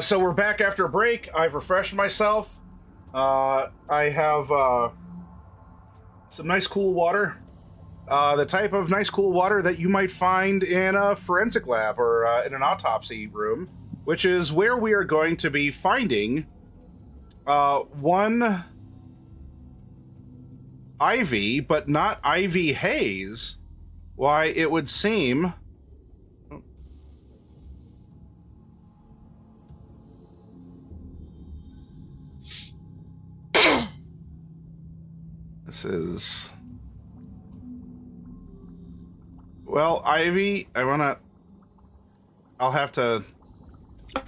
So we're back after a break. I've refreshed myself. I have some nice cool water. The type of nice cool water that you might find in a forensic lab or in an autopsy room, which is where we are going to be finding one Ivy, but not Ivy Hayes. Why, it would seem... This is... Well, Ivy, I'll have to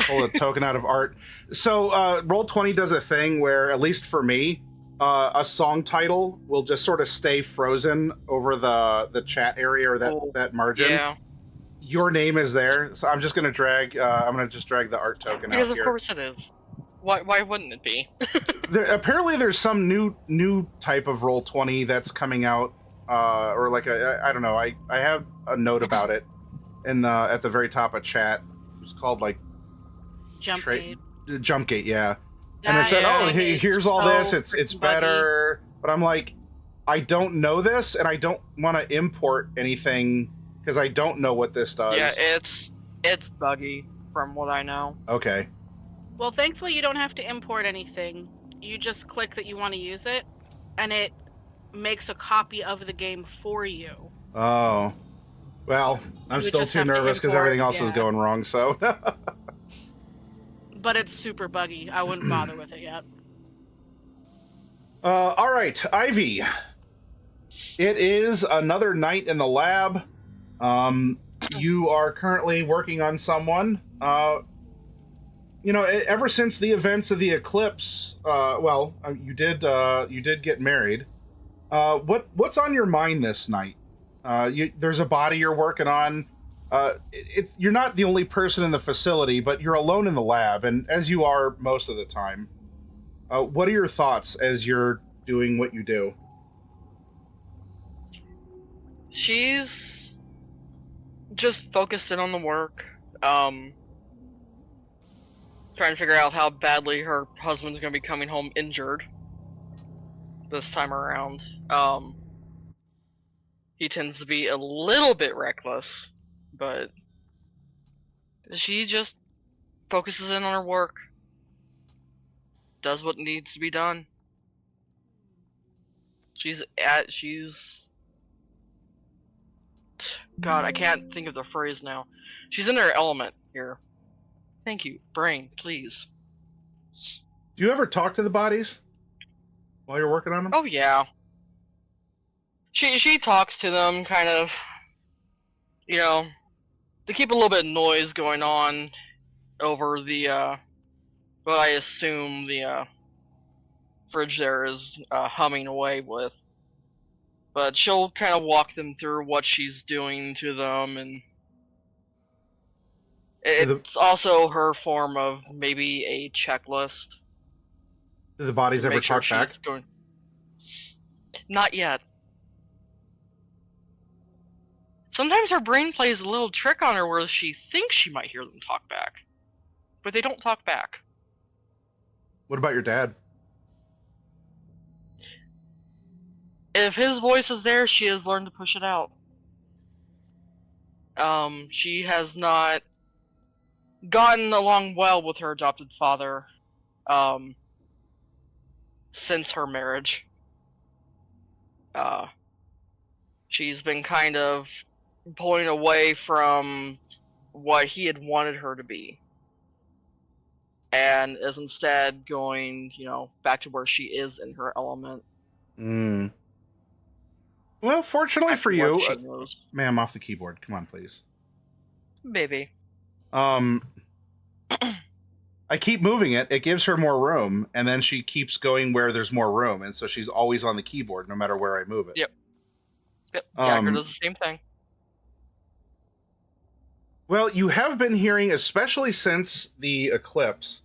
pull a token out of art. So, Roll20 does a thing where, at least for me, a song title will just sort of stay frozen over the chat area or that margin. Yeah. Your name is there, so I'm just gonna drag. I'm gonna just drag the art token Because out here. of course it is. Why wouldn't it be? Apparently, there's some new type of Roll20 that's coming out, or like I don't know. I have a note about it at the very top of chat. It's called like Jumpgate. Jumpgate, yeah. And it said, "Oh, hey, here's all this. It's better." But I'm like, I don't know this, and I don't want to import anything because I don't know what this does. Yeah, it's buggy from what I know. Okay. Well, thankfully you don't have to import anything. You just click that you want to use it, and it makes a copy of the game for you. Oh. Well, I'm still too nervous because everything else is going wrong, so... But it's super buggy. I wouldn't bother with it yet. All right, Ivy. It is another night in the lab. You are currently working on someone. Ever since the events of the eclipse, you did get married. What's on your mind this night? There's a body you're working on. You're not the only person in the facility, but you're alone in the lab, and as you are most of the time. What are your thoughts as you're doing what you do? She's just focused in on the work. Trying to figure out how badly her husband's going to be coming home injured this time around. He tends to be a little bit reckless, but she just focuses in on her work. Does what needs to be done. God, I can't think of the phrase now. She's in her element here. Thank you. Brain, please. Do you ever talk to the bodies while you're working on them? Oh, yeah. She talks to them, kind of, to keep a little bit of noise going on over the, what I assume the, fridge there is humming away with. But she'll kind of walk them through what she's doing to them, and it's also her form of maybe a checklist. Do the bodies ever talk back? Not yet. Sometimes her brain plays a little trick on her where she thinks she might hear them talk back, but they don't talk back. What about your dad? If his voice is there, she has learned to push it out. She has not gotten along well with her adopted father, since her marriage. She's been kind of pulling away from what he had wanted her to be, and is instead going, back to where she is in her element. Well, fortunately for you, ma'am, off the keyboard. Come on, please. Baby. I keep moving it. It gives her more room, and then she keeps going where there's more room, and so she's always on the keyboard no matter where I move it. Yep. Jagger does the same thing. Well, you have been hearing, especially since the eclipse,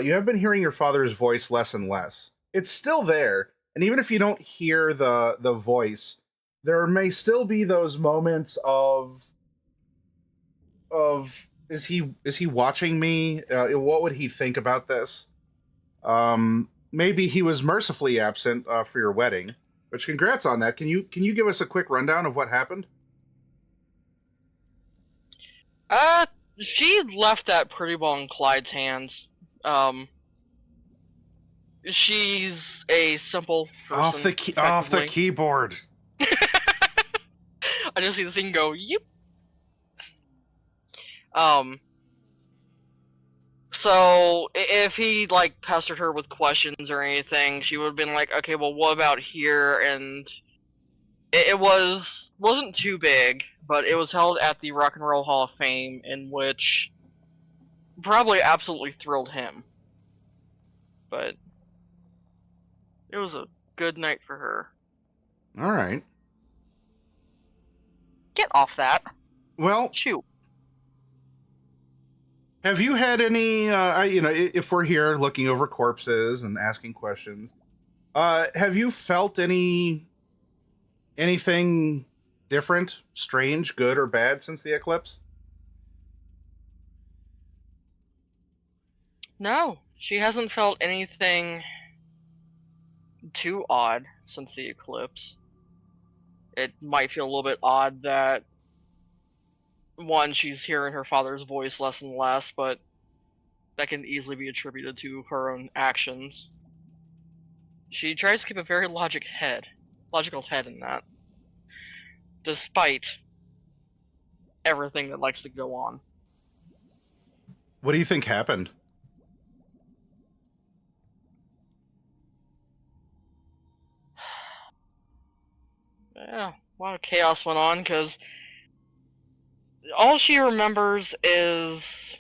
you have been hearing your father's voice less and less. It's still there, and even if you don't hear the voice, there may still be those moments of is he watching me? What would he think about this? Maybe he was mercifully absent for your wedding, which congrats on that. Can you give us a quick rundown of what happened? She left that pretty well in Clyde's hands. She's a simple person. Off the keyboard. I just see the scene go, yep. So if he like pestered her with questions or anything, she would have been like, okay, well, what about here? And it wasn't too big, but it was held at the Rock and Roll Hall of Fame, in which probably absolutely thrilled him. But it was a good night for her. All right. Get off that. Well, Chew. have you had any, if we're here looking over corpses and asking questions, have you felt anything different, strange, good, or bad since the eclipse? No, she hasn't felt anything too odd since the eclipse. It might feel a little bit odd that, one, she's hearing her father's voice less and less, but that can easily be attributed to her own actions. She tries to keep a very logical head in that, despite everything that likes to go on. What do you think happened? Yeah, a lot of chaos went on, because all she remembers is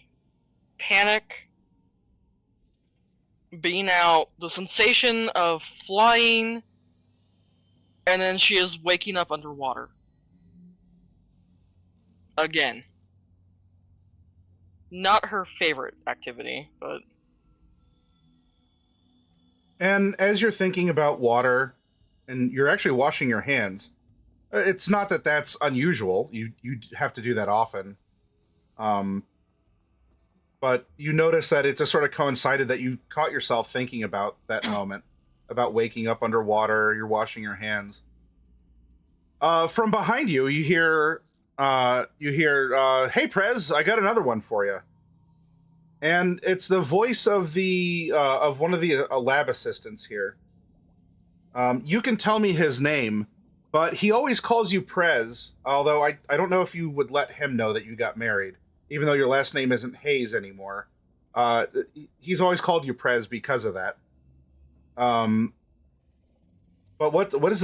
panic, being out, the sensation of flying, and then she is waking up underwater. Again. Not her favorite activity, but... And as you're thinking about water, and you're actually washing your hands, it's not that that's unusual. You have to do that often. But you notice that it just sort of coincided that you caught yourself thinking about that moment, about waking up underwater, you're washing your hands. From behind you, you hear, hey, Prez, I got another one for you. And it's the voice of of one of the lab assistants here. You can tell me his name, but he always calls you Prez, although I don't know if you would let him know that you got married, even though your last name isn't Hayes anymore. He's always called you Prez because of that. But what is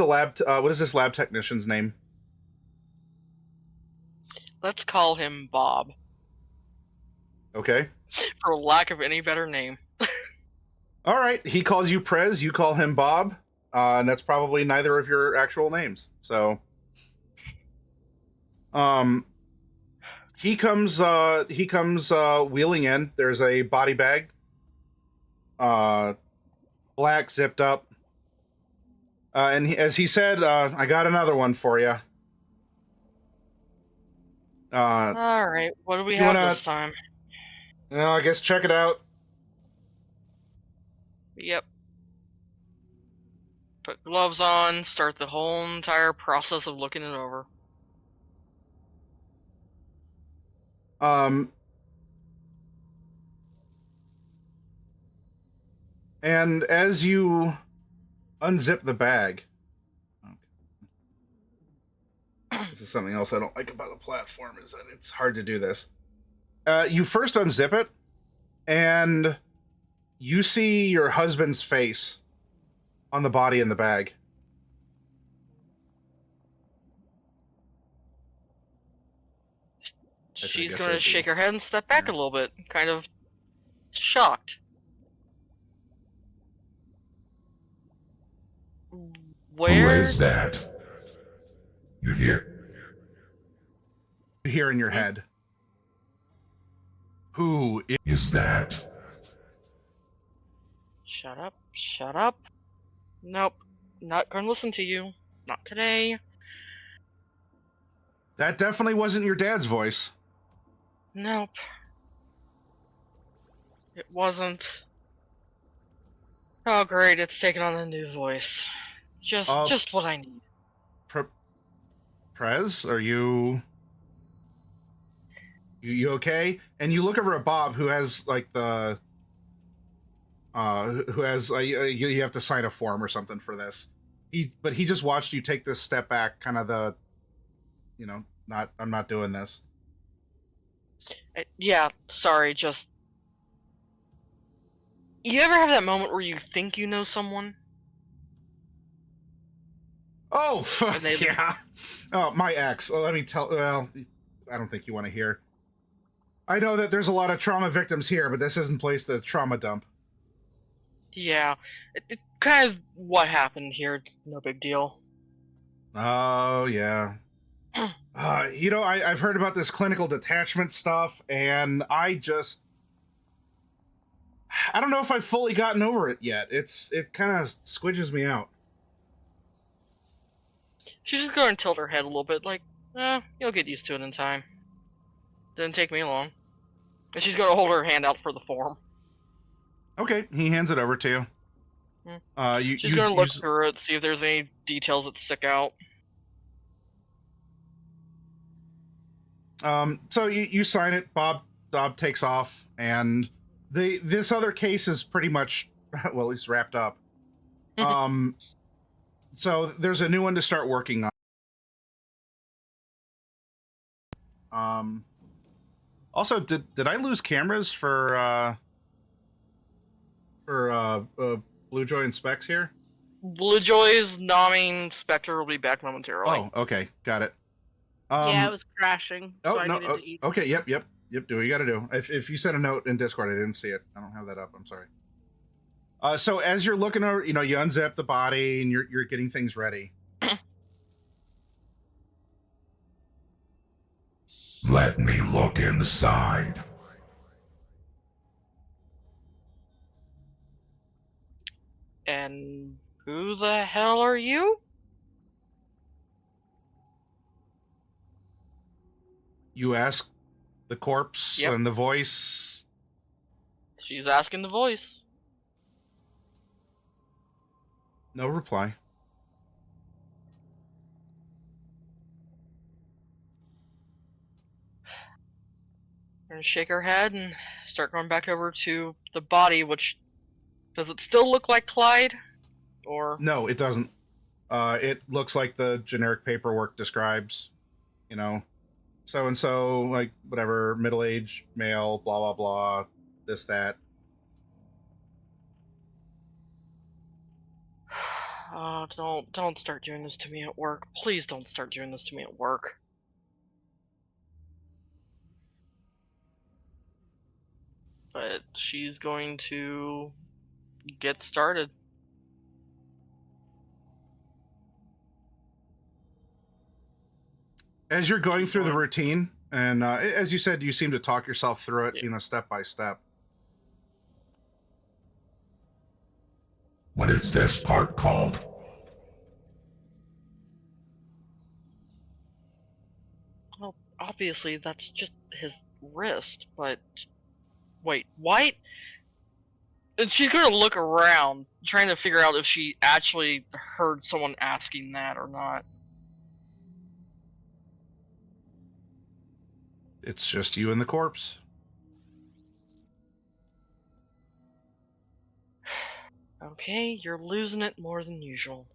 this lab technician's name? Let's call him Bob. Okay. For lack of any better name. All right. He calls you Prez. You call him Bob. And that's probably neither of your actual names. So, he comes wheeling in. There's a body bag, black, zipped up. And as he said, I got another one for you. All right, what do we have this time? I guess check it out. Yep. Put gloves on, start the whole entire process of looking it over. And as you unzip the bag, this is something else I don't like about the platform, is that it's hard to do this. You first unzip it, and you see your husband's face on the body in the bag. She's going to shake her head and step back a little bit, kind of shocked. Who is that? You hear? You hear in your head. Who is that? Shut up, shut up. Nope, not going to listen to you. Not today. That definitely wasn't your dad's voice. Nope. It wasn't. Oh great, it's taken on a new voice. Just what I need. Prez, are you okay? And you look over at Bob, who has like the who has you have to sign a form or something for this. But he just watched you take this step back, kind of the, I'm not doing this. Yeah, sorry, just... You ever have that moment where you think you know someone? Oh, they- yeah. Oh, my ex. Let me tell. Well, I don't think you want to hear. I know that there's a lot of trauma victims here, but this isn't place the trauma dump. Yeah, it kind of what happened here. It's no big deal. Oh, yeah. I've heard about this clinical detachment stuff, and I don't know if I've fully gotten over it yet. It kind of squidges me out. She's just going to tilt her head a little bit, like, you'll get used to it in time. Didn't take me long. And she's going to hold her hand out for the form. Okay, he hands it over to you. She's going to look through it, see if there's any details that stick out. So you sign it. Bob takes off, and this other case is pretty much, well, he's wrapped up. So there's a new one to start working on. Also, did I lose cameras for Blue Joy and Specs here? Blue Joy's Nomming Spectre will be back momentarily. Oh, okay, got it. Yeah, it was crashing. So I needed to eat. Okay, yep. Do what you got to do. If you sent a note in Discord, I didn't see it. I don't have that up. I'm sorry. So as you're looking over, you unzip the body and you're getting things ready. Let me look inside. And who the hell are you? You ask the corpse and the voice. She's asking the voice. No reply. We're gonna shake her head and start going back over to the body, which... Does it still look like Clyde? Or... No, it doesn't. It looks like the generic paperwork describes, so-and-so, like, whatever, middle-aged male, blah, blah, blah, this, that. Oh, don't start doing this to me at work. Please don't start doing this to me at work. But she's going to get started. As you're going through the routine, and as you said, you seem to talk yourself through it, step by step. What is this part called? Well, obviously that's just his wrist, but... Wait, what? And she's going to look around, trying to figure out if she actually heard someone asking that or not. It's just you and the corpse. Okay, you're losing it more than usual.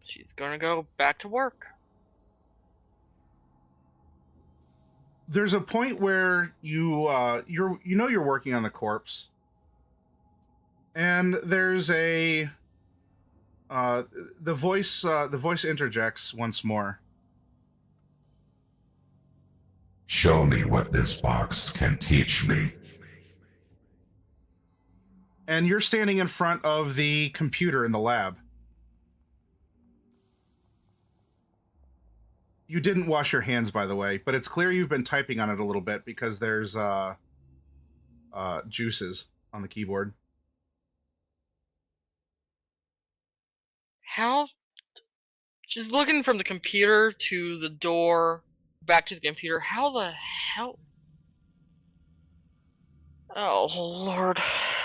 She's gonna go back to work. There's a point where you're working on the corpse, and there's a the voice interjects once more. Show me what this box can teach me. And you're standing in front of the computer in the lab. You didn't wash your hands, by the way, but it's clear you've been typing on it a little bit because there's juices on the keyboard. How She's looking from the computer to the door, back to the computer. How the hell? Oh Lord,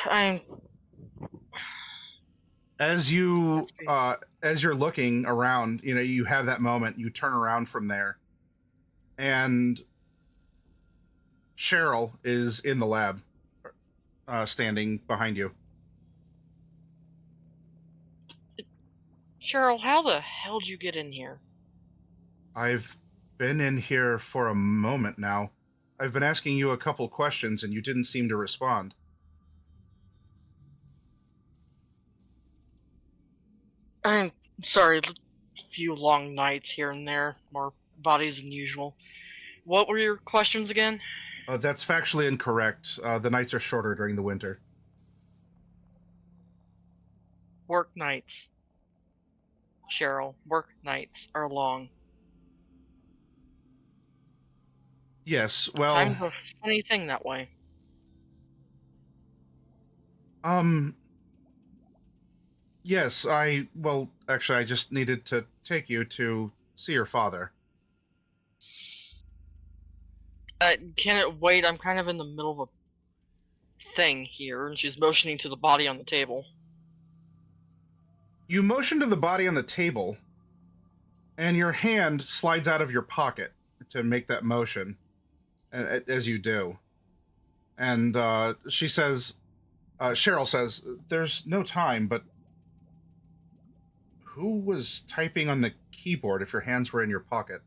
I'm. As you're looking around, you have that moment. You turn around from there, and Cheryl is in the lab, standing behind you. Cheryl, how the hell did you get in here? I've been in here for a moment now. I've been asking you a couple questions, and you didn't seem to respond. I'm sorry, a few long nights here and there, more bodies than usual. What were your questions again? That's factually incorrect. The nights are shorter during the winter. Work nights. Cheryl, work nights are long. Yes, well... Time's a funny thing that way. Yes, actually, I just needed to take you to see your father. Can it wait? I'm kind of in the middle of a thing here, and she's motioning to the body on the table. You motion to the body on the table, and your hand slides out of your pocket to make that motion, as you do. And she says, Cheryl says, "There's no time, but who was typing on the keyboard if your hands were in your pocket?"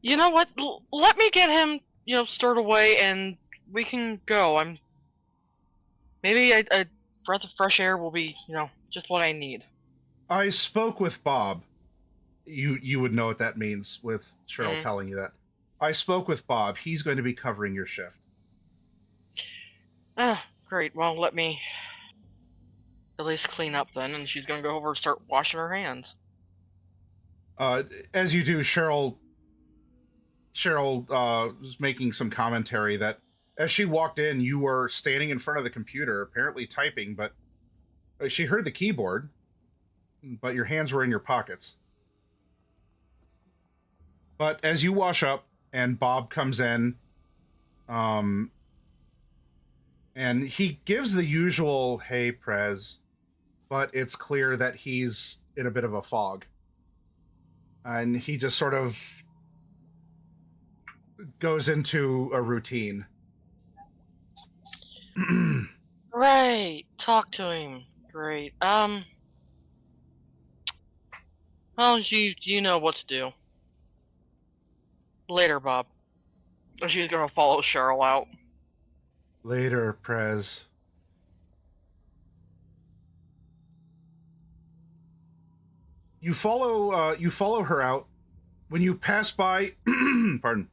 You know what? Let me get him, stored away, and we can go. Maybe a breath of fresh air will be, just what I need. I spoke with Bob. You would know what that means with Cheryl telling you that. I spoke with Bob. He's going to be covering your shift. Ah, great. Well, let me at least clean up then, and she's going to go over and start washing her hands. As you do, Cheryl was making some commentary that as she walked in, you were standing in front of the computer, apparently typing, but she heard the keyboard, but your hands were in your pockets. But as you wash up and Bob comes in, and he gives the usual, "Hey, Prez," but it's clear that he's in a bit of a fog. And he just sort of goes into a routine. Right. Talk to him. Great. Well, you know what to do. Later, Bob. She's gonna follow Cheryl out. Later, Prez. You follow her out. When you pass by, pardon.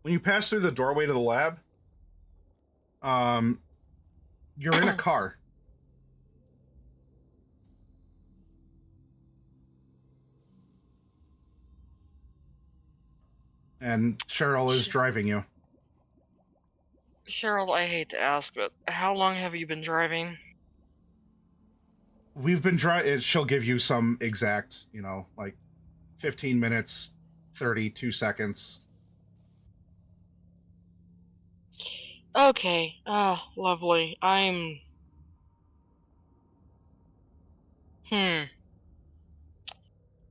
When you pass through the doorway to the lab, you're in a car. And Cheryl is driving you. Cheryl, I hate to ask, but how long have you been driving? We've been driving. She'll give you some exact, like 15 minutes, 32 seconds. Okay. Ah, lovely.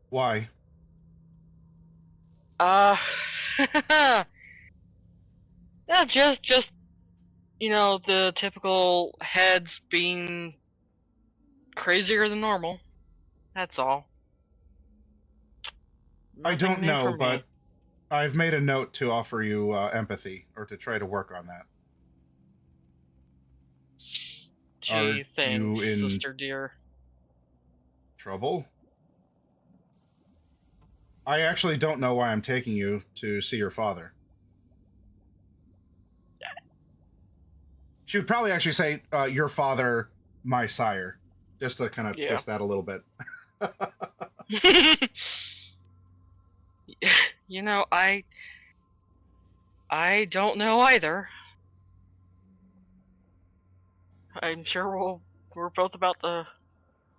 Why? Yeah, just the typical heads being crazier than normal. That's all. I don't Nothing new know, for but me. I've made a note to offer you empathy, or to try to work on that. Gee, thanks, you in sister dear. trouble? I actually don't know why I'm taking you to see your father. She would probably actually say, your father, my sire. Just to kind of twist that a little bit. I don't know either. I'm sure we'll we're both about to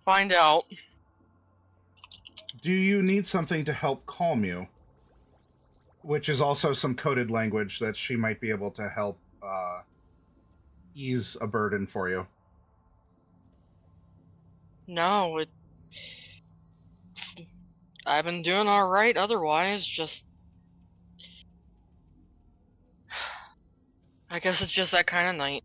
find out. Do you need something to help calm you? Which is also some coded language that she might be able to help ease a burden for you. No, I've been doing alright otherwise, just... I guess it's just that kind of night.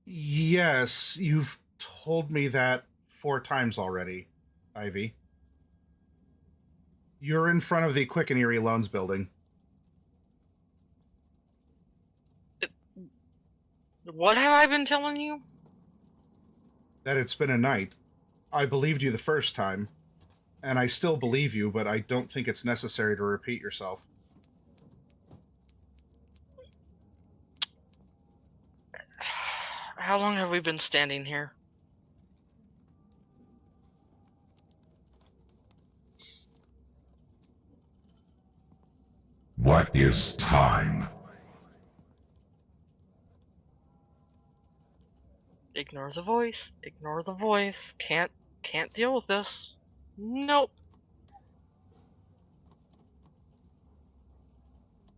Yes, you've told me that 4 times already, Ivy. You're in front of the Quick and Erie Loans building. What have I been telling you? That it's been a night. I believed you the first time, and I still believe you, but I don't think it's necessary to repeat yourself. How long have we been standing here? What is time? Ignore the voice. Ignore the voice. Can't deal with this. Nope.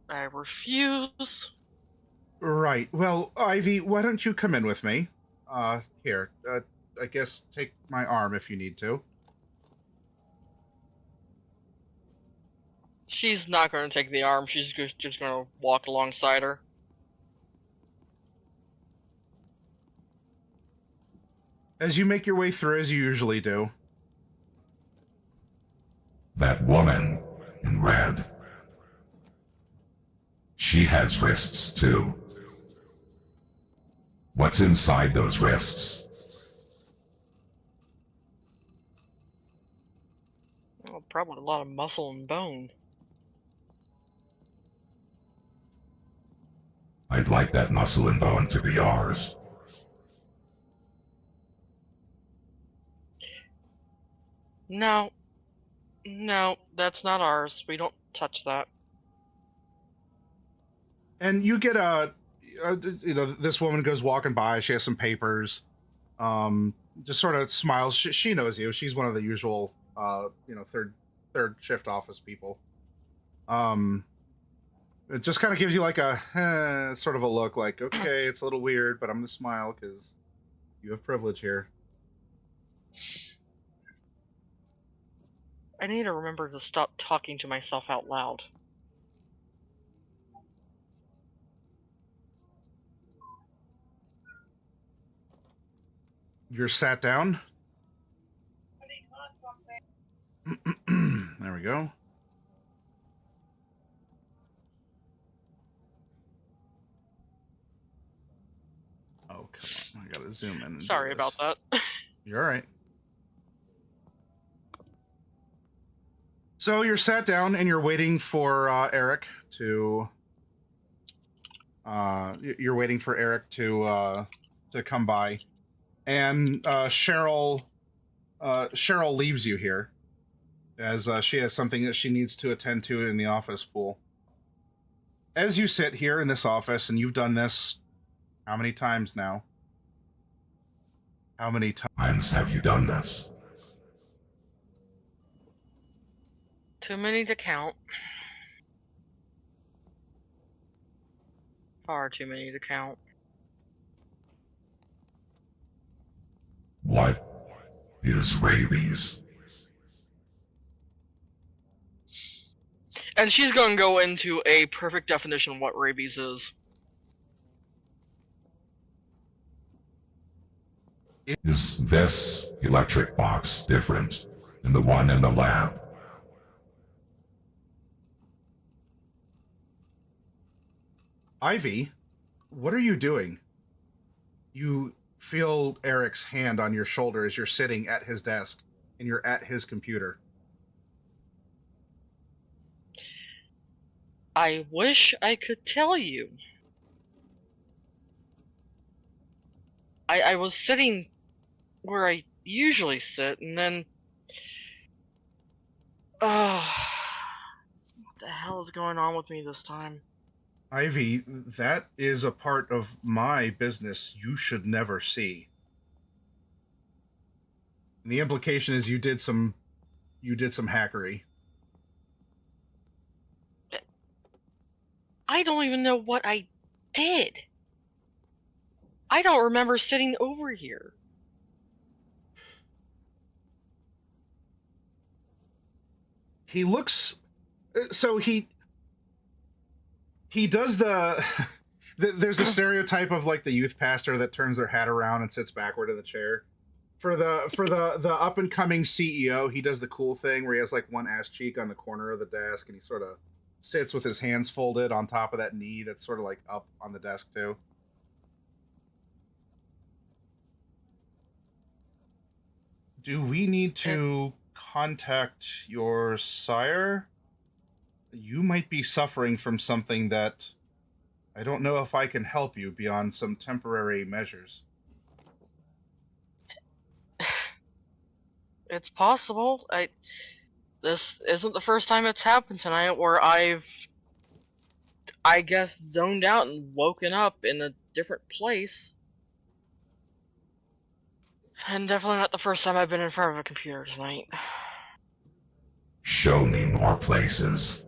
I refuse. Right. Well, Ivy, why don't you come in with me? Here. I guess take my arm if you need to. She's not going to take the arm. She's just going to walk alongside her. As you make your way through, as you usually do. That woman in red. She has wrists too. What's inside those wrists? Oh, probably a lot of muscle and bone. I'd like that muscle and bone to be ours. No. No, that's not ours. We don't touch that. And you get this woman goes walking by. She has some papers. Just sort of smiles. She knows you. She's one of the usual, third shift office people. It just kind of gives you like a sort of a look, like, okay, it's a little weird, but I'm gonna smile because you have privilege here. I need to remember to stop talking to myself out loud. You're sat down. There we go. Oh, come on. I gotta zoom in. And Sorry about that. You're all right. So you're sat down and you're waiting for Eric to. You're waiting for Eric to come by, and Cheryl leaves you here, as she has something that she needs to attend to in the office pool. As you sit here in this office, and you've done this, how many times now? How many times have you done this? Too many to count. Far too many to count. What is rabies? And she's going to go into a perfect definition of what rabies is. Is this electric box different than the one in the lab? Ivy, what are you doing? You feel Eric's hand on your shoulder as you're sitting at his desk and you're at his computer. I wish I could tell you. I was sitting where I usually sit, and then... what the hell is going on with me this time? Ivy, that is a part of my business you should never see. And the implication is you did some hackery. I don't even know what I did. I don't remember sitting over here. He looks so he does the there's a stereotype of like the youth pastor that turns their hat around and sits backward in the chair. For the up and coming CEO, he does the cool thing where he has like one ass cheek on the corner of the desk and he sort of sits with his hands folded on top of that knee that's sort of like up on the desk too. Do we need to contact your sire? You might be suffering from something that I don't know if I can help you beyond some temporary measures. It's possible. This isn't the first time it's happened tonight where I guess, zoned out and woken up in a different place. And definitely not the first time I've been in front of a computer tonight. Show me more places.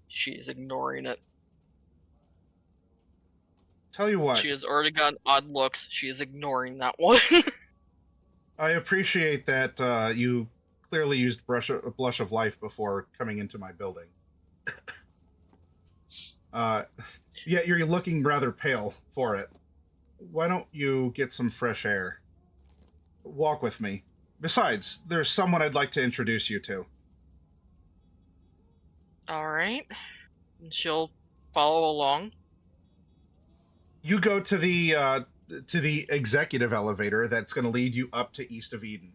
She is ignoring it. Tell you what, She has already gotten odd looks. She is ignoring that one. I appreciate that you clearly used a blush of life before coming into my building. Yet you're looking rather pale for it. Why don't you get some fresh air? Walk with me. Besides, there's someone I'd like to introduce you to. Alright. She'll follow along. You go to the executive elevator that's going to lead you up to East of Eden.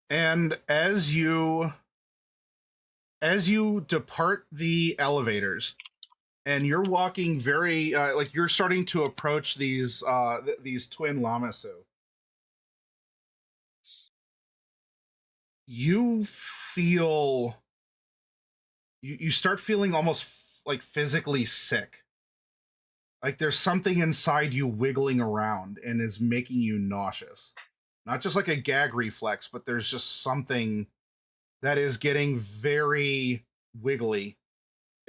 And as you depart the elevators and you're walking very like you're starting to approach these twin Lamasu, you feel you start feeling almost like physically sick. Like there's something inside you wiggling around and is making you nauseous. Not just like a gag reflex, but there's just something that is getting very wiggly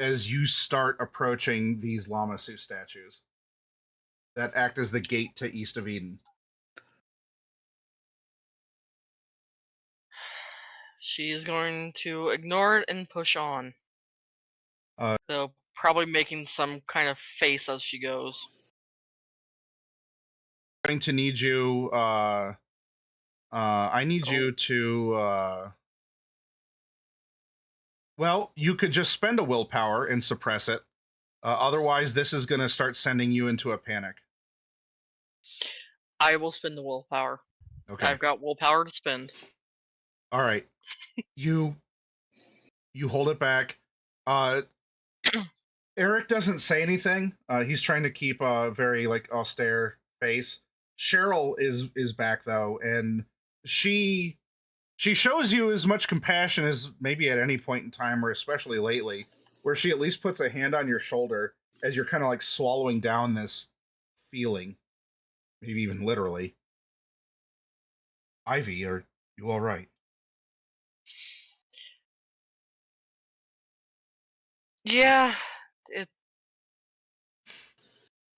as you start approaching these Lamasu statues that act as the gate to East of Eden. She is going to ignore it and push on. So probably making some kind of face as she goes. I'm going to need you. I need you to. Well, you could just spend a willpower and suppress it. Otherwise, this is going to start sending you into a panic. I will spend the willpower. Okay. I've got willpower to spend. All right. You hold it back. Eric doesn't say anything. He's trying to keep a very like austere face. Cheryl is back though, and she shows you as much compassion as maybe at any point in time, or especially lately, where she at least puts a hand on your shoulder as you're kind of like swallowing down this feeling, maybe even literally. Ivy, are you all right? Yeah,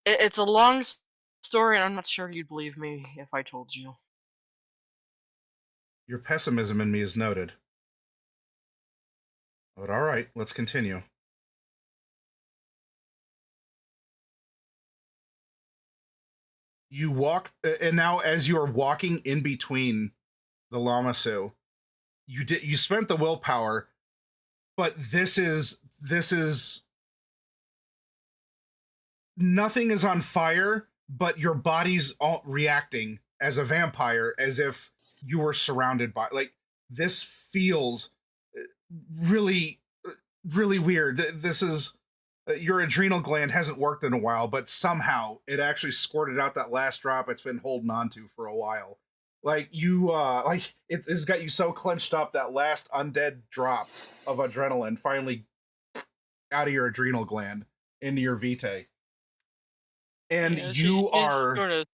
it's a long story, and I'm not sure you'd believe me if I told you. Your pessimism in me is noted. But all right, let's continue. You walk, and now as you're walking in between the Lamasu, you spent the willpower, but this is nothing is on fire, but your body's all reacting as a vampire, as if you were surrounded by, like, this feels really really weird. This is your adrenal gland hasn't worked in a while, but somehow it actually squirted out that last drop it's been holding on to for a while. Like you, like it has got you so clenched up that last undead drop of adrenaline finally out of your adrenal gland into your vitae, and Yeah, you are. Gonna,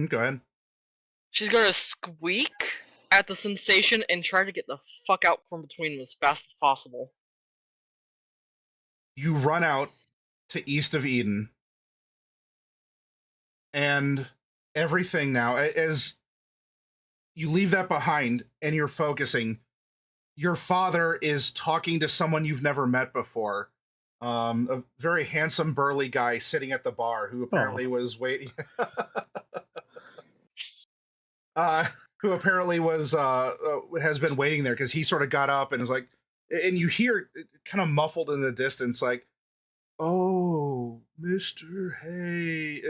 Go ahead. she's gonna squeak at the sensation and try to get the fuck out from between them as fast as possible. You run out to east of Eden, and everything now, as you leave that behind and you're focusing, your father is talking to someone you've never met before. A very handsome, burly guy sitting at the bar who apparently was waiting. Who apparently was has been waiting there because he sort of got up and is like, and you hear kind of muffled in the distance, like, "Oh, Mr. Hay."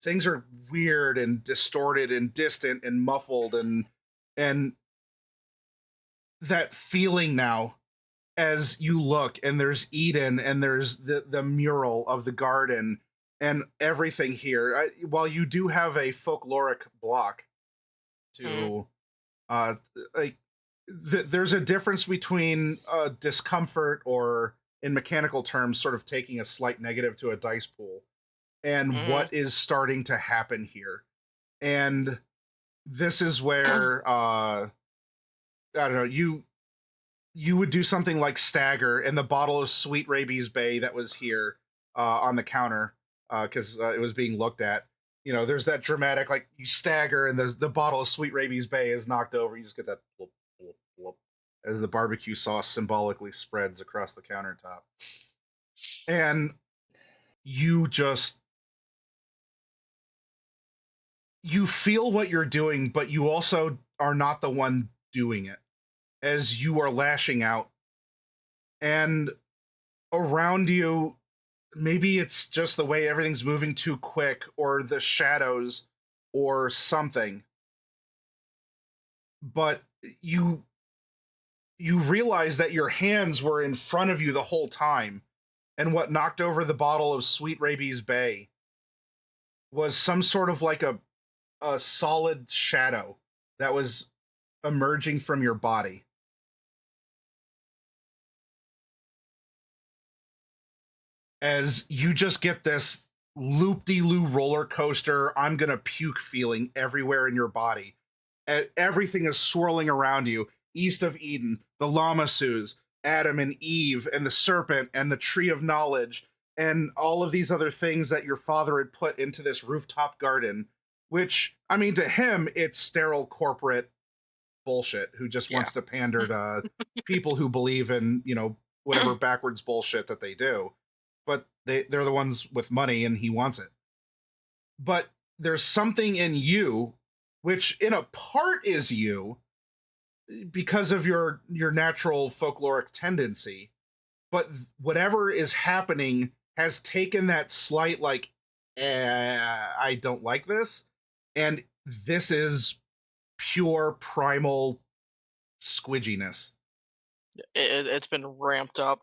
Things are weird and distorted and distant and muffled, and that feeling now as you look, and there's Eden and there's the mural of the garden and everything here. While you do have a folkloric block to like there's a difference between discomfort, or in mechanical terms sort of taking a slight negative to a dice pool, and what is starting to happen here. And this is where I don't know, you would do something like stagger, and the bottle of sweet rabies bay that was here on the counter because it was being looked at, you know, there's that dramatic, like, you stagger and the bottle of sweet rabies bay is knocked over. You just get that whoop, whoop, whoop, as the barbecue sauce symbolically spreads across the countertop. And you feel what you're doing, but you also are not the one doing it as you are lashing out. And around you, maybe it's just the way everything's moving too quick, or the shadows, or something. But you realize that your hands were in front of you the whole time, and what knocked over the bottle of Sweet Rabies Bay was some sort of like a solid shadow that was emerging from your body. As you just get this loop-de-loo roller coaster, I'm gonna puke feeling everywhere in your body. Everything is swirling around you. East of Eden, the Lamasus, Adam and Eve, and the serpent, and the tree of knowledge, and all of these other things that your father had put into this rooftop garden, which, I mean, to him, it's sterile corporate bullshit who just wants to pander to people who believe in, you know, whatever backwards bullshit that they do. But they're the ones with money, and he wants it. But there's something in you, which in a part is you, because of your natural folkloric tendency. But whatever is happening has taken that slight, like, I don't like this. And this is pure primal squidginess. It's been ramped up.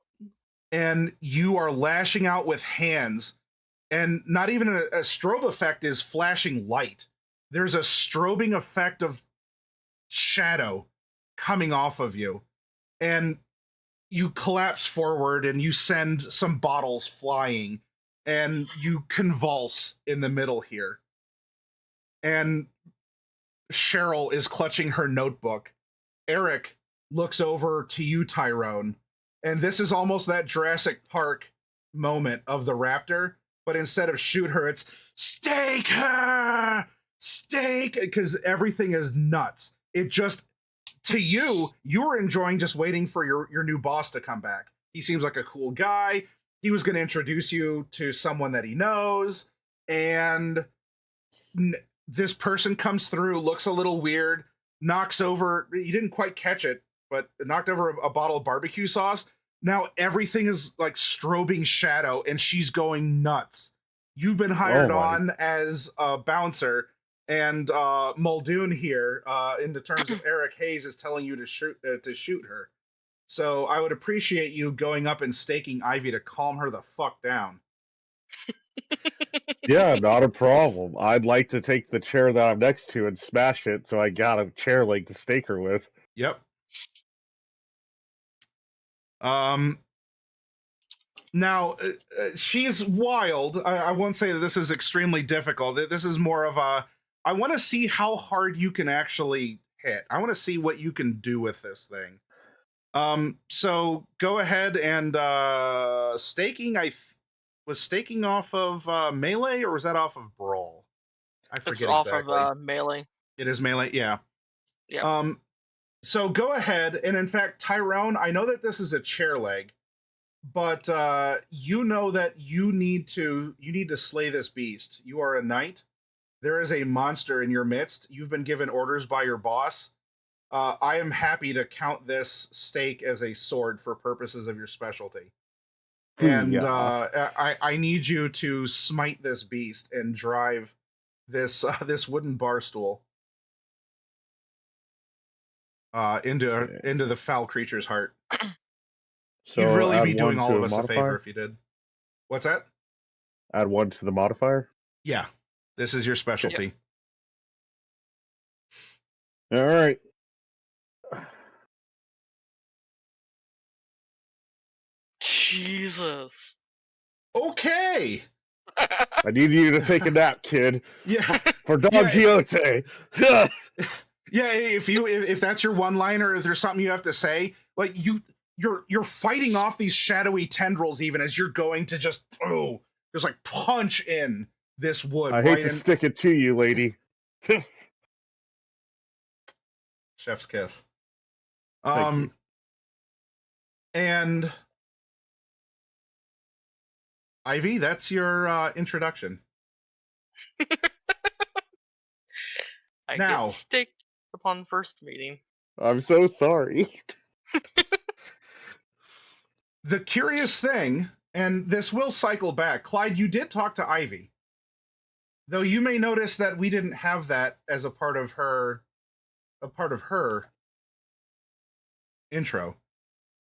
And you are lashing out with hands, and not even a strobe effect is flashing light. There's a strobing effect of shadow coming off of you, and you collapse forward and you send some bottles flying, and you convulse in the middle here. And Cheryl is clutching her notebook. Eric looks over to you, Tyrone. And this is almost that Jurassic Park moment of the raptor, but instead of shoot her, it's stake her! Stake! Because everything is nuts. It just, to you, you were enjoying just waiting for your new boss to come back. He seems like a cool guy. He was going to introduce you to someone that he knows. And this person comes through, looks a little weird, knocks over, you didn't quite catch it, but knocked over a bottle of barbecue sauce. Now everything is like strobing shadow and she's going nuts. You've been hired on as a bouncer, and Muldoon here, in the terms of Eric Hayes, is telling you to shoot her. So I would appreciate you going up and staking Ivy to calm her the fuck down. Yeah, not a problem. I'd like to take the chair that I'm next to and smash it so I got a chair leg to stake her with. Yep. Now, she's wild. I won't say that this is extremely difficult. This is more of a, I want to see how hard you can actually hit. I want to see what you can do with this thing. So go ahead and staking. Was staking off of melee, or was that off of brawl? I forget it's exactly. Off of melee. It is melee, yeah. Yeah. So go ahead, and in fact, Tyrone, I know that this is a chair leg, but you know that you need to slay this beast. You are a knight. There is a monster in your midst. You've been given orders by your boss. I am happy to count this stake as a sword for purposes of your specialty. And I need you to smite this beast and drive this this wooden bar stool into the foul creature's heart. So You'd really be add doing one all to of a us a favor modifier? if you did. What's that? Add 1 to the modifier? Yeah, this is your specialty. All right. Jesus. Okay. I need you to take a nap, kid. Yeah. For Don Yeah. Quixote. Yeah, if that's your one-liner, if there's something you have to say, like you're fighting off these shadowy tendrils even as you're going to just like punch in this wood. I hate to stick it to you, lady. Chef's kiss. Thank you. And Ivy, that's your introduction. I Now- get staked upon first meeting. I'm so sorry. The curious thing, and this will cycle back, Clyde, you did talk to Ivy. Though you may notice that we didn't have that as a part of her intro.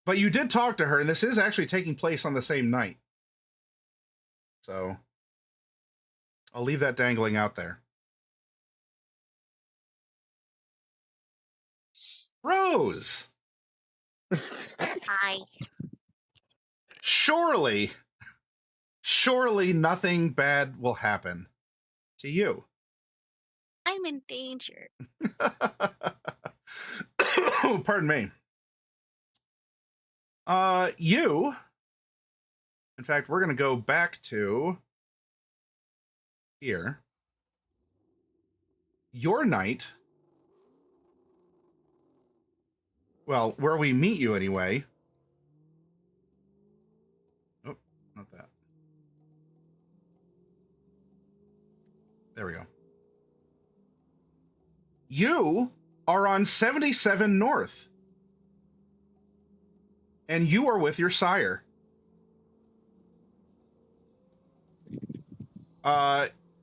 But you did talk to her, and this is actually taking place on the same night. So I'll leave that dangling out there. Rose! Hi. Surely nothing bad will happen to you. I'm in danger. Pardon me. You. In fact, we're going to go back to here. Your night. Well, where we meet you anyway. Oh, not that. There we go. You are on 77 North. And you are with your sire.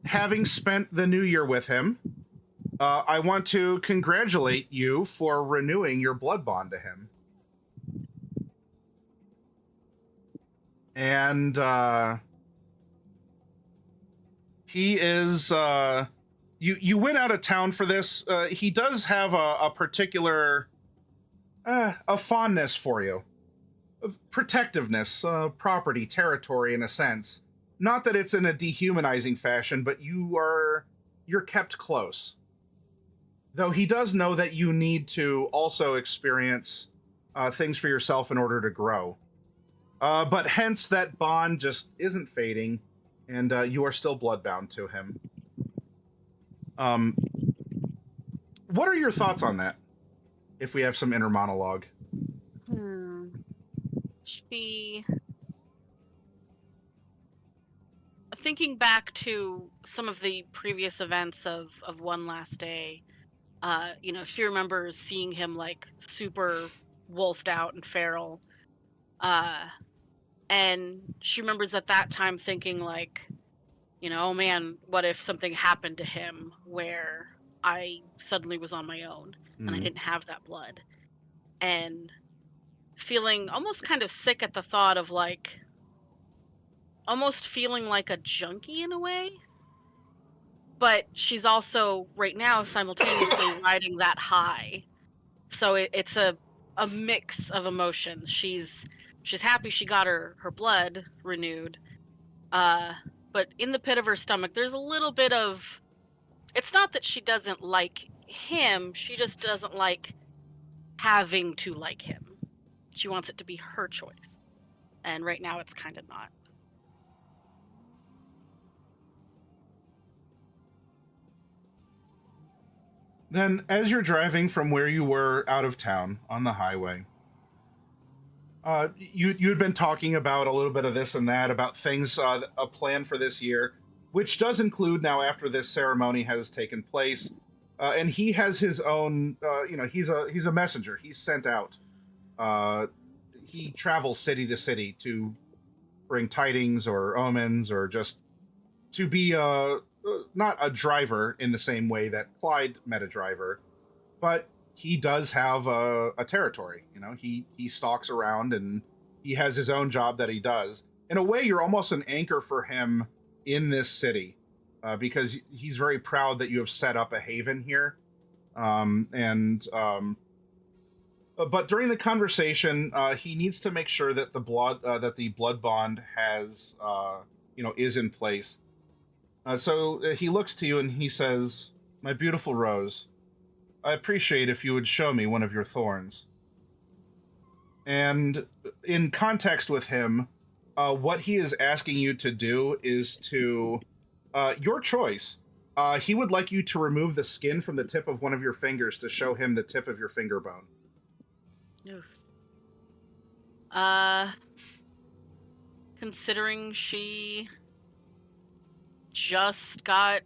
Having spent the new year with him, I want to congratulate you for renewing your blood bond to him. And he is you went out of town for this. He does have a particular a fondness for you, of protectiveness, property, territory, in a sense. Not that it's in a dehumanizing fashion, but you're kept close. Though he does know that you need to also experience things for yourself in order to grow. But hence that bond just isn't fading, and you are still bloodbound to him. What are your thoughts on that? If we have some inner monologue. She thinking back to some of the previous events of One Last Day, she remembers seeing him like super wolfed out and feral. And she remembers at that time thinking like, oh man, what if something happened to him where I suddenly was on my own and I didn't have that blood? And feeling almost kind of sick at the thought of like, almost feeling like a junkie in a way. But she's also right now simultaneously riding that high. So it's a mix of emotions. She's happy she got her blood renewed. But in the pit of her stomach, there's a little bit of, it's not that she doesn't like him, she just doesn't like having to like him. She wants it to be her choice. And right now it's kind of not. Then, as you're driving from where you were out of town on the highway, you had been talking about a little bit of this and that, about things, a plan for this year, which does include now after this ceremony has taken place, and he has his own. He's a messenger. He's sent out. He travels city to city to bring tidings or omens, or just to be not a driver in the same way that Clyde met a driver, but he does have a territory. He stalks around and he has his own job that he does. In a way, you're almost an anchor for him in this city, because he's very proud that you have set up a haven here. But during the conversation, he needs to make sure that the blood bond has is in place. So he looks to you and he says, "My beautiful Rose, I appreciate if you would show me one of your thorns." And in context with him, what he is asking you to do is to, your choice. He would like you to remove the skin from the tip of one of your fingers to show him the tip of your finger bone. Oof. Considering she just got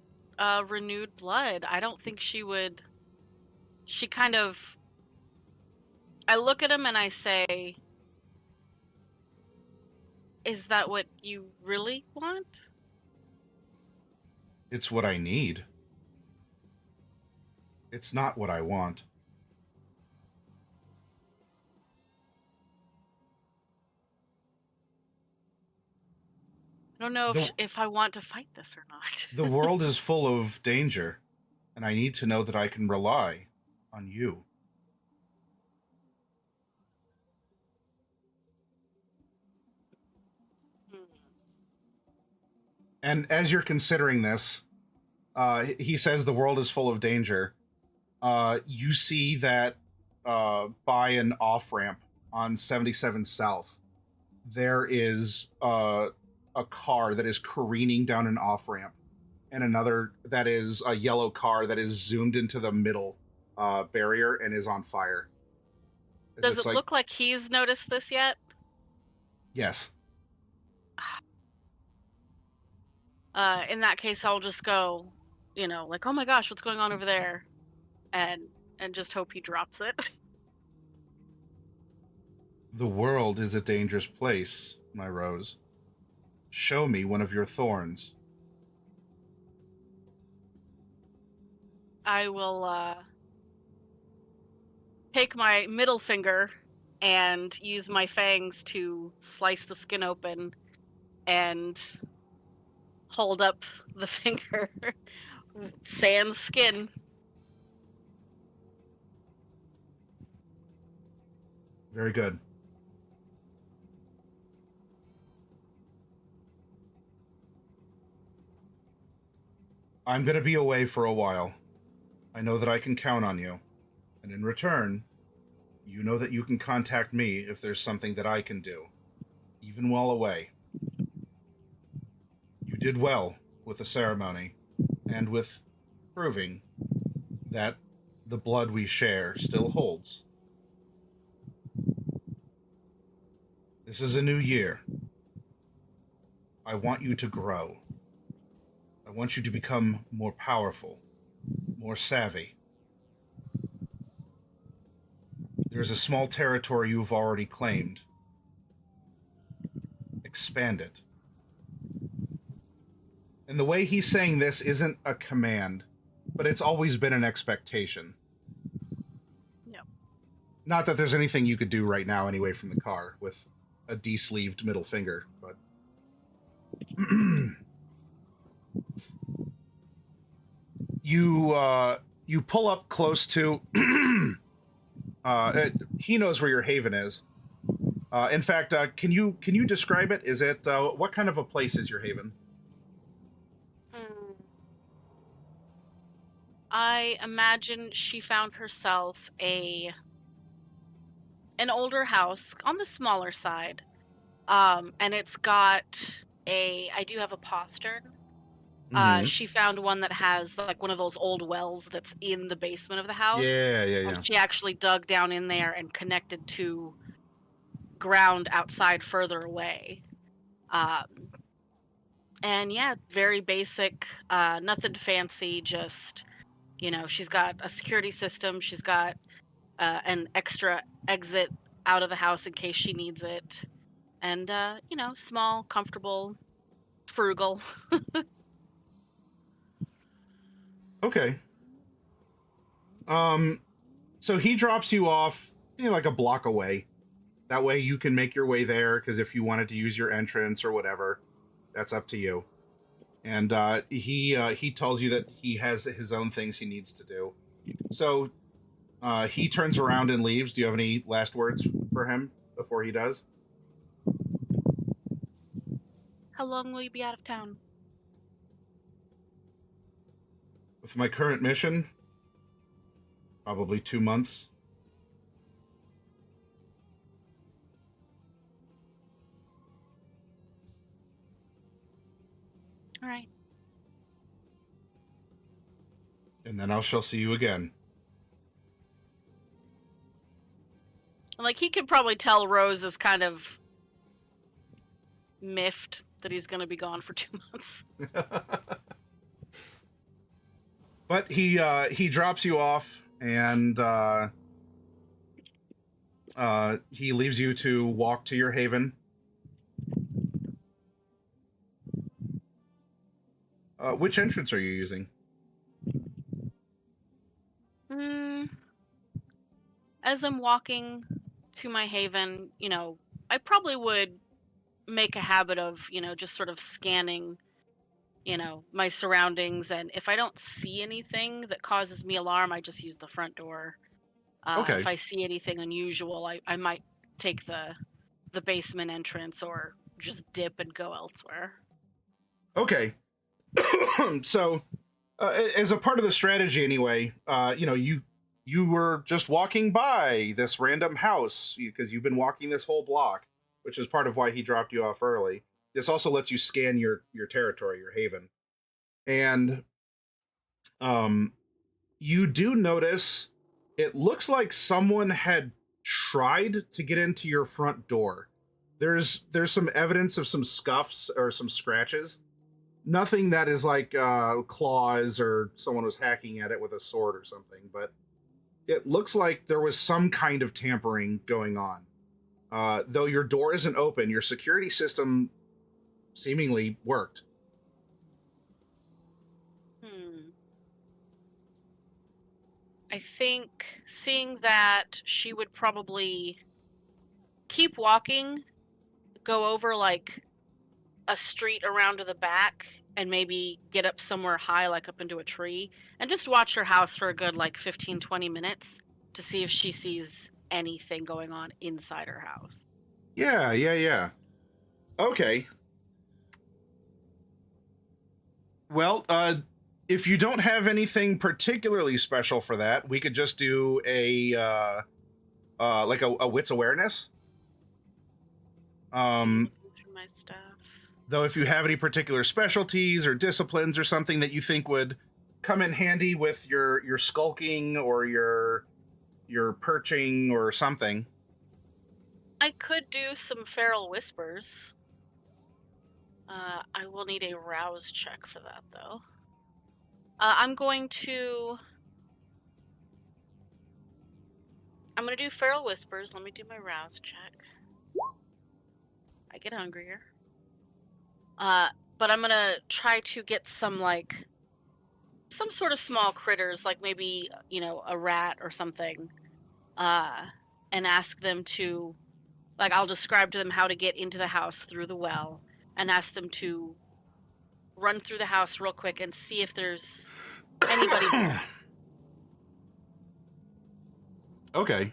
renewed blood, I don't think she would. She kind of. I look at him and I say, "Is that what you really want?" It's what I need. It's not what I want. I don't know if I want to fight this or not. The world is full of danger, and I need to know that I can rely on you. And as you're considering this, he says the world is full of danger. You see that by an off-ramp on 77 South, there is a car that is careening down an off-ramp, and another that is a yellow car that is zoomed into the middle barrier and is on fire. Does it look like he's noticed this yet? Yes. In that case, I'll just go, like, "Oh my gosh, what's going on over there?" And just hope he drops it. The world is a dangerous place, my Rose. Show me one of your thorns. I will take my middle finger and use my fangs to slice the skin open and hold up the finger. Sans skin. Very good. I'm going to be away for a while. I know that I can count on you. And in return, you know that you can contact me if there's something that I can do, even while away. You did well with the ceremony, and with proving that the blood we share still holds. This is a new year. I want you to grow. want you to become more powerful, more savvy. There's a small territory you've already claimed. Expand it. And the way he's saying this isn't a command, but it's always been an expectation. No. Not that there's anything you could do right now anyway from the car with a de-sleeved middle finger, but... You pull up close to... he knows where your haven is. In fact, can you describe it? Is it what kind of a place is your haven? I imagine she found herself an older house on the smaller side, and it's got I do have a postern. She found one that has like one of those old wells that's in the basement of the house. Yeah. And she actually dug down in there and connected to ground outside further away. And yeah, very basic, nothing fancy, just, she's got a security system. She's got an extra exit out of the house in case she needs it. And, small, comfortable, frugal. Okay. So he drops you off, like a block away. That way you can make your way there, because if you wanted to use your entrance or whatever, that's up to you. And he tells you that he has his own things he needs to do. So he turns around and leaves. Do you have any last words for him before he does? How long will you be out of town? With my current mission, probably 2 months. All right. And then I shall see you again. Like, he could probably tell Rose is kind of miffed that he's going to be gone for 2 months. But he drops you off, and he leaves you to walk to your haven. Which entrance are you using? As I'm walking to my haven, I probably would make a habit of, just sort of scanning, my surroundings. And if I don't see anything that causes me alarm, I just use the front door. Okay. If I see anything unusual, I might take the basement entrance or just dip and go elsewhere. Okay. So, as a part of the strategy anyway, you were just walking by this random house because you've been walking this whole block, which is part of why he dropped you off early. This also lets you scan your territory, your haven. And you do notice it looks like someone had tried to get into your front door. There's some evidence of some scuffs or some scratches. Nothing that is like claws or someone was hacking at it with a sword or something, but it looks like there was some kind of tampering going on. Though your door isn't open, your security system seemingly worked. I think seeing that, she would probably keep walking, go over like a street around to the back, and maybe get up somewhere high, like up into a tree, and just watch her house for a good like 15-20 minutes to see if she sees anything going on inside her house. Yeah. Okay. Well, if you don't have anything particularly special for that, we could just do a wits awareness. Through my stuff. Though if you have any particular specialties or disciplines or something that you think would come in handy with your skulking or your perching or something. I could do some feral whispers. I will need a rouse check for that, though. I'm going to do Feral Whispers. Let me do my rouse check. I get hungrier. But I'm gonna try to get some sort of small critters, like maybe a rat or something, and ask them to, I'll describe to them how to get into the house through the well, and ask them to run through the house real quick and see if there's anybody there. Okay.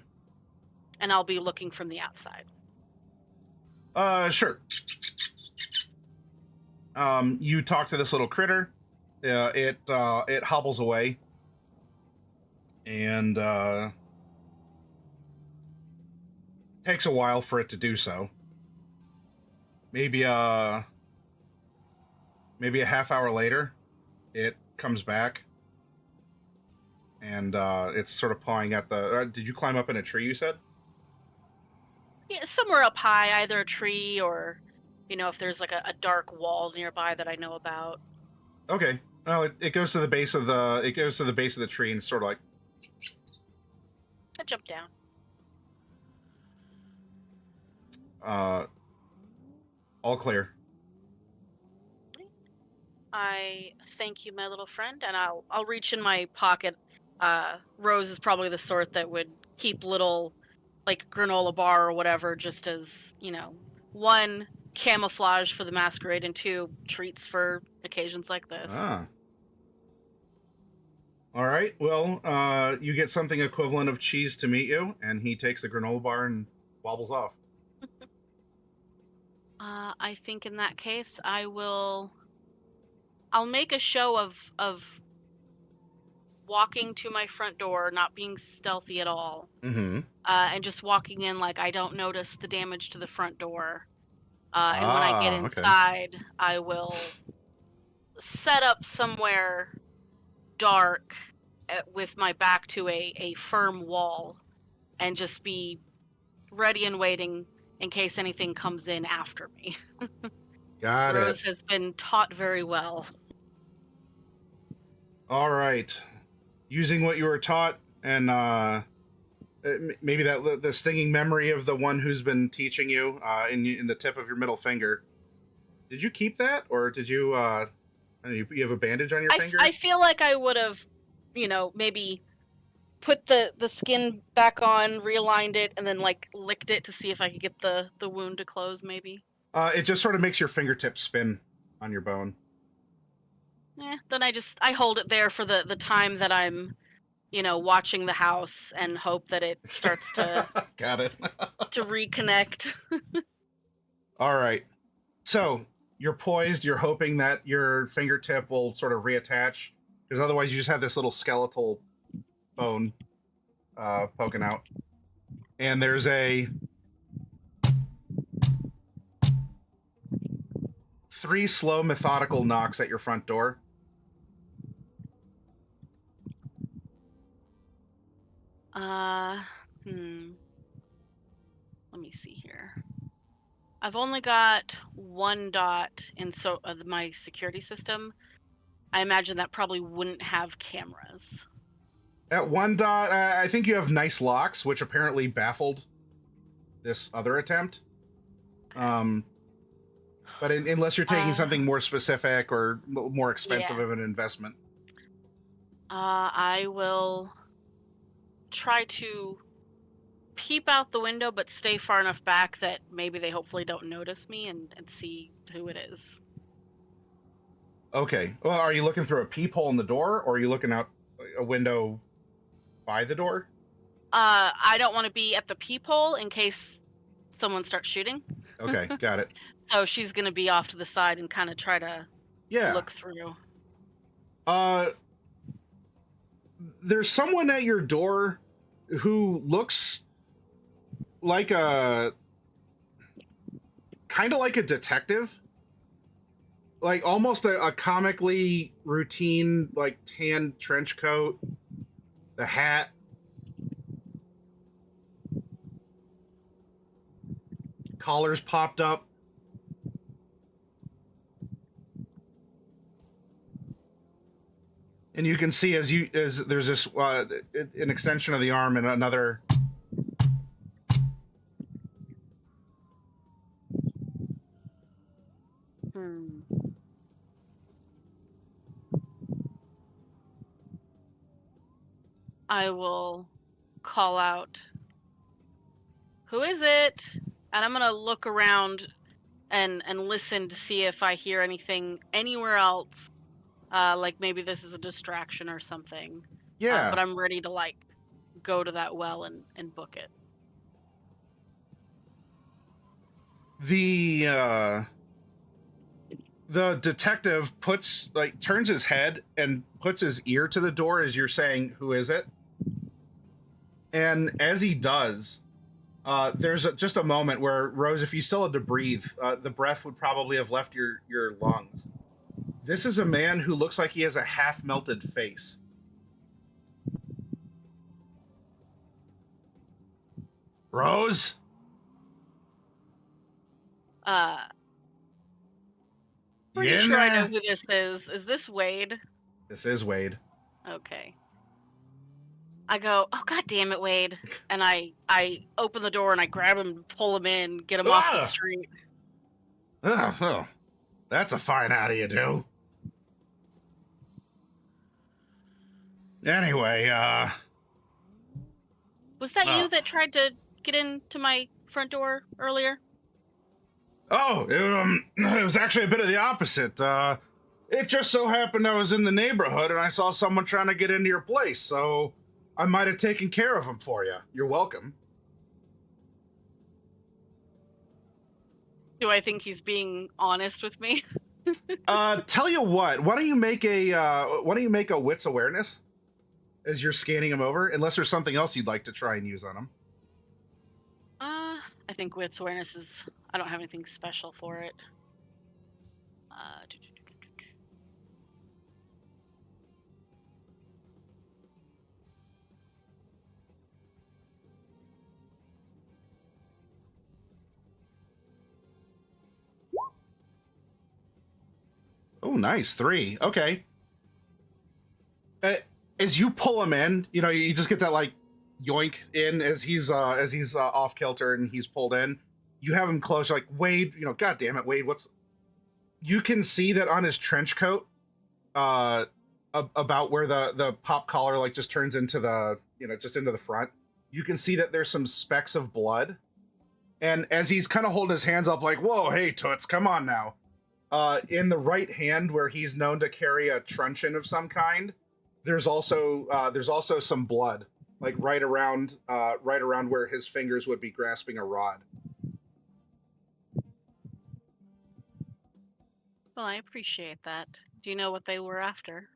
And I'll be looking from the outside. Sure. You talk to this little critter. It hobbles away, and takes a while for it to do so. Maybe a half hour later, it comes back, and it's sort of pawing at the. Did you climb up in a tree? You said. Yeah, somewhere up high, either a tree or, if there's a dark wall nearby that I know about. Okay. Well, it goes to the base of the tree and it's sort of like. I jump down. All clear. I thank you, my little friend, and I'll reach in my pocket. Rose is probably the sort that would keep little, granola bar or whatever, just as, one, camouflage for the masquerade, and two, treats for occasions like this. Ah. All right. Well, you get something equivalent of cheese to meet you, and he takes the granola bar and wobbles off. I think in that case, I'll make a show of walking to my front door, not being stealthy at all, Mm-hmm. and just walking in like I don't notice the damage to the front door. And when I get inside, okay. I will set up somewhere dark with my back to a firm wall and just be ready and waiting in case anything comes in after me. Got it. Rose has been taught very well. All right. Using what you were taught and maybe that the stinging memory of the one who's been teaching you in the tip of your middle finger. Did you keep that, or did you you have a bandage on your finger? I feel like I would have, maybe put the skin back on, realigned it, and then licked it to see if I could get the wound to close. Maybe. It just sort of makes your fingertips spin on your bone. Then I hold it there for the time that I'm, watching the house and hope that it starts to got it to reconnect. All right. So you're poised. You're hoping that your fingertip will sort of reattach, because otherwise you just have this little skeletal bone poking out. And there's a 3 slow, methodical knocks at your front door. Let me see here. I've only got 1 dot in my security system. I imagine that probably wouldn't have cameras. At 1 dot, I think you have nice locks, which apparently baffled this other attempt. But unless you're taking something more specific or more expensive of an investment. I will try to peep out the window, but stay far enough back that maybe they hopefully don't notice me and see who it is. Okay. Well, are you looking through a peephole in the door, or are you looking out a window by the door? I don't want to be at the peephole in case someone starts shooting. Okay, got it. So she's going to be off to the side and kind of try to look through. There's someone at your door who looks like kind of like a detective. Like almost a comically routine, tan trench coat, the hat. Collars popped up. And you can see as there's this an extension of the arm and another. I will call out, "Who is it?" And I'm gonna look around and listen to see if I hear anything anywhere else. Like maybe this is a distraction or something. Yeah. But I'm ready to like go to that well and book it. The detective turns his head and puts his ear to the door as you're saying, "Who is it?" And as he does, there's just a moment where, Rose, if you still had to breathe, the breath would probably have left your lungs. This is a man who looks like he has a half-melted face. Rose? Pretty sure I know who this is. Is this Wade? This is Wade. Okay. I go, "Oh, God damn it, Wade." And I open the door and I grab him, pull him in, get him off the street. Oh, well, that's a fine how do you do. Anyway, was that you that tried to get into my front door earlier? Oh, it was actually a bit of the opposite. It just so happened I was in the neighborhood and I saw someone trying to get into your place, so I might have taken care of him for you. You're welcome. Do I think he's being honest with me? Tell you what, why don't you make a wits awareness as you're scanning him over, unless there's something else you'd like to try and use on him. I think wits awareness is, I don't have anything special for it. Oh, nice. 3. Okay. As you pull him in, you just get that like yoink in as he's off kilter and he's pulled in. You have him close, like, "Wade, God damn it, Wade, what's..." You can see that on his trench coat, about where the pop collar like just turns into the, just into the front. You can see that there's some specks of blood. And as he's kind of holding his hands up like, "Whoa, hey, Toots, come on now." In the right hand, where he's known to carry a truncheon of some kind, there's also some blood, like right around where his fingers would be grasping a rod. Well, I appreciate that. Do you know what they were after?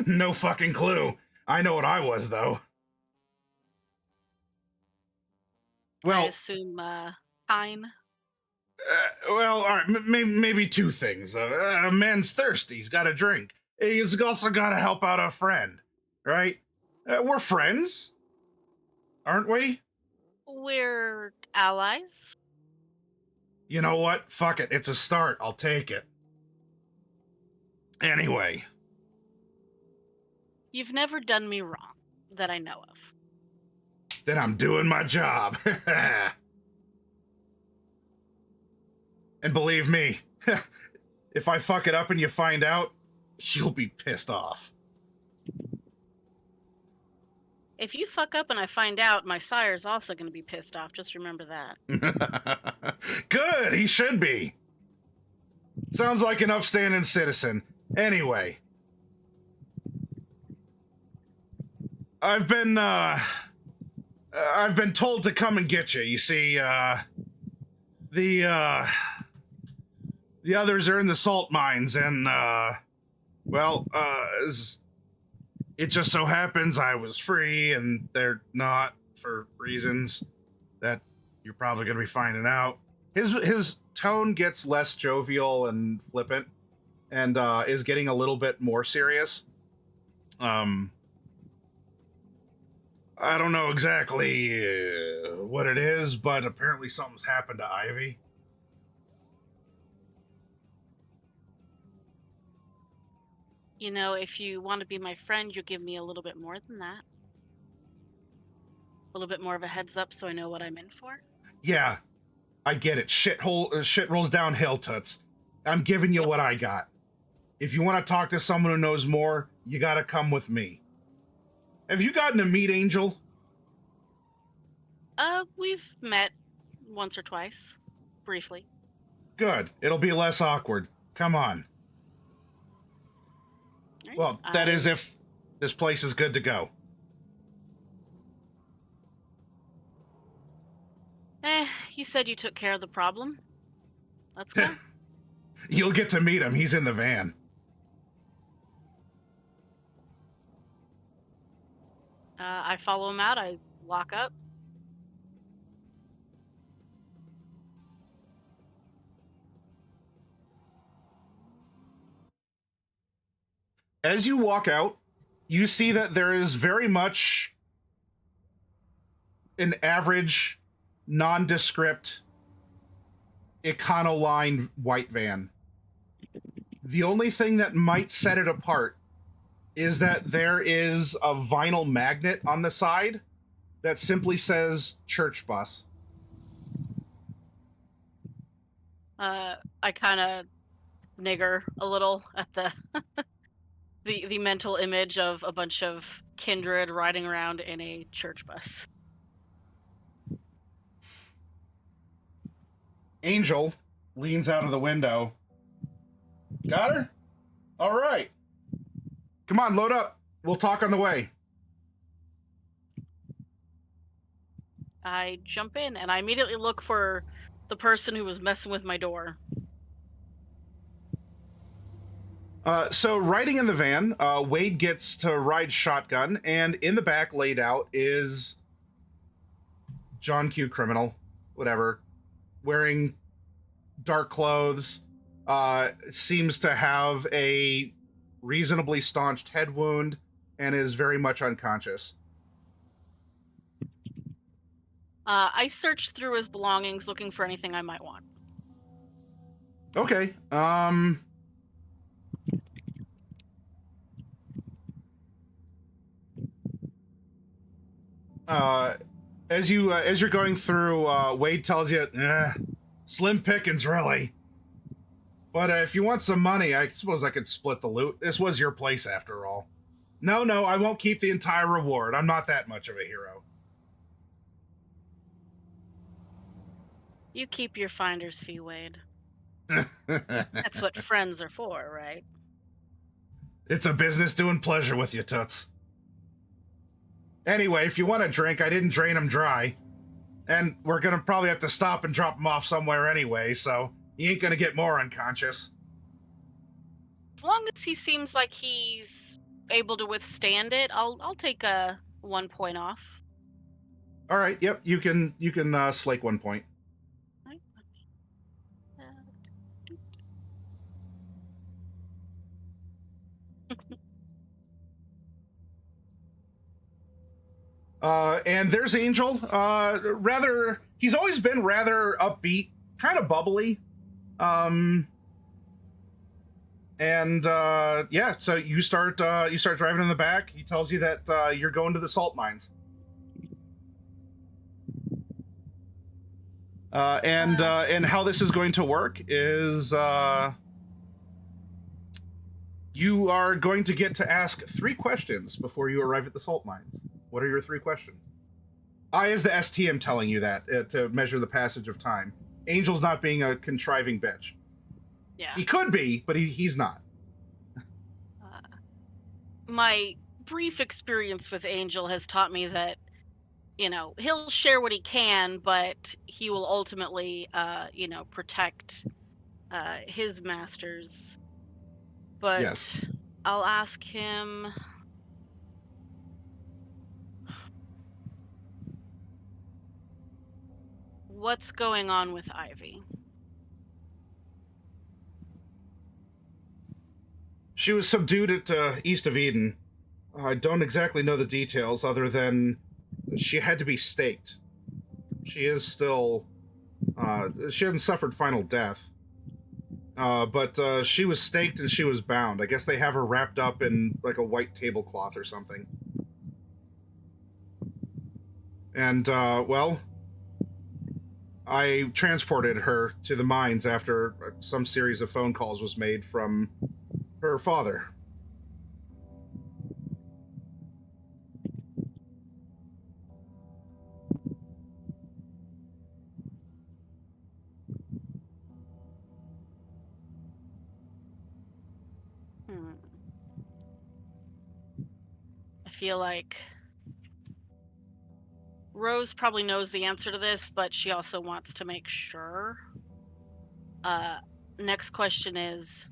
No fucking clue. I know what I was, though. Well, I assume, Pine. Well, all right, maybe 2 things. A man's thirsty. He's got a drink. He's also got to help out a friend, right? We're friends, aren't we? We're allies. You know what? Fuck it. It's a start. I'll take it. Anyway. You've never done me wrong, that I know of. Then I'm doing my job. And believe me, if I fuck it up and you find out, you'll be pissed off. If you fuck up and I find out, my sire's also going to be pissed off. Just remember that. Good, he should be. Sounds like an upstanding citizen. Anyway. I've been told to come and get you. You see, the others are in the salt mines, and, it just so happens I was free, and they're not, for reasons that you're probably going to be finding out. His tone gets less jovial and flippant, and is getting a little bit more serious. I don't know exactly what it is, but apparently something's happened to Ivy. You know, if you want to be my friend, you'll give me a little bit more than that. A little bit more of a heads up so I know what I'm in for. Yeah, I get it. Shit rolls downhill, Toots. I'm giving you what I got. If you want to talk to someone who knows more, you gotta come with me. Have you gotten to meet Angel? We've met once or twice, briefly. Good. It'll be less awkward. Come on. Right? Well, that is if this place is good to go. You said you took care of the problem. Let's go. You'll get to meet him. He's in the van. I follow him out. I lock up. As you walk out, you see that there is very much an average, nondescript, Econoline white van. The only thing that might set it apart is that there is a vinyl magnet on the side that simply says church bus. I kind of nigger a little at the the mental image of a bunch of kindred riding around in a church bus. Angel leans out of the window. Got her? All right. Come on, load up. We'll talk on the way. I jump in and I immediately look for the person who was messing with my door. So riding in the van, Wade gets to ride shotgun, and in the back laid out is John Q. Criminal, whatever, wearing dark clothes, seems to have a reasonably staunched head wound, and is very much unconscious. I search through his belongings looking for anything I might want. Okay. As you're going through, Wade tells you, slim pickings, really. But if you want some money, I suppose I could split the loot. This was your place, after all. No, I won't keep the entire reward. I'm not that much of a hero. You keep your finder's fee, Wade. That's what friends are for, right? It's a business doing pleasure with you, Toots. Anyway, if you want a drink, I didn't drain them dry. And we're gonna probably have to stop and drop them off somewhere anyway, so he ain't gonna get more unconscious. As long as he seems like he's able to withstand it, I'll take a 1 point off. All right, yep, you can slake 1 point. Right. And there's Angel. He's always been rather upbeat, kind of bubbly. Yeah, so you start driving in the back. He tells you that you're going to the salt mines. And how this is going to work is you are going to get to ask 3 questions before you arrive at the salt mines. What are your 3 questions? I, as the ST, am telling you that to measure the passage of time. Angel's not being a contriving bitch. Yeah. He could be, but he's not. My brief experience with Angel has taught me that, he'll share what he can, but he will ultimately, protect his masters. But yes. I'll ask him... What's going on with Ivy? She was subdued at East of Eden. I don't exactly know the details other than she had to be staked. She is still... she hasn't suffered final death. But she was staked and she was bound. I guess they have her wrapped up in like a white tablecloth or something. And, well, I transported her to the mines after some series of phone calls was made from her father. I feel like Rose probably knows the answer to this, but she also wants to make sure. Next question is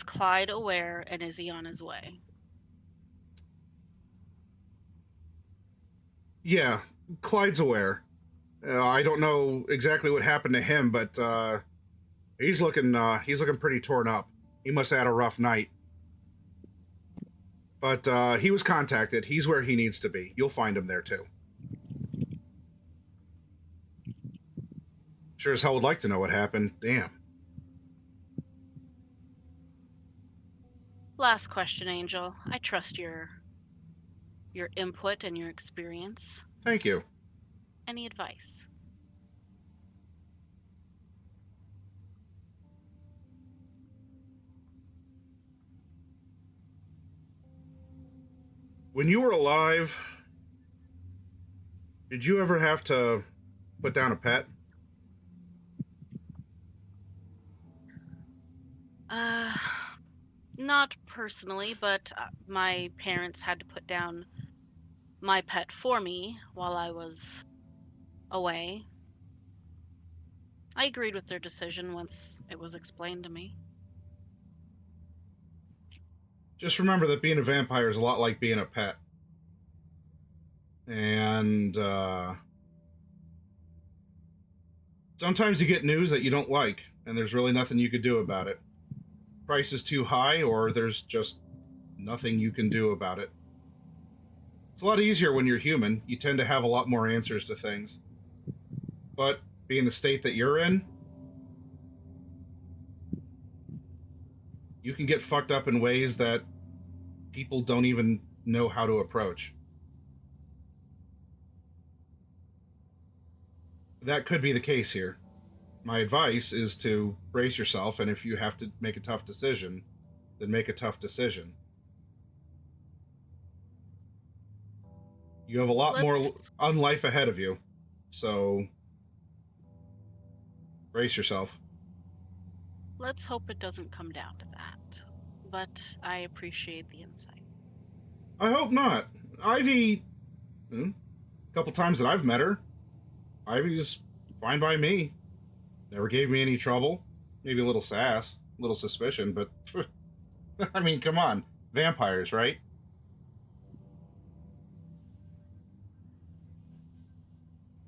Clyde aware and is he on his way? Yeah, Clyde's aware. I don't know exactly what happened to him, but he's looking pretty torn up. He must have had a rough night. But he was contacted. He's where he needs to be. You'll find him there too. Sure as hell would like to know what happened. Damn. Last question, Angel. I trust your input and your experience. Thank you. Any advice? When you were alive, did you ever have to put down a pet? Not personally, but my parents had to put down my pet for me while I was away. I agreed with their decision once it was explained to me. Just remember that being a vampire is a lot like being a pet. And sometimes you get news that you don't like, and there's really nothing you could do about it. Price is too high, or there's just nothing you can do about it. It's a lot easier when you're human. You tend to have a lot more answers to things. But being the state that you're in, you can get fucked up in ways that people don't even know how to approach. That could be the case here. My advice is to brace yourself, and if you have to make a tough decision, then make a tough decision. You have a lot more on life ahead of you, so brace yourself. Let's hope it doesn't come down to that, but I appreciate the insight. I hope not. Ivy, a couple times that I've met her, Ivy's fine by me. Never gave me any trouble. Maybe a little sass, a little suspicion, but I mean, come on. Vampires, right?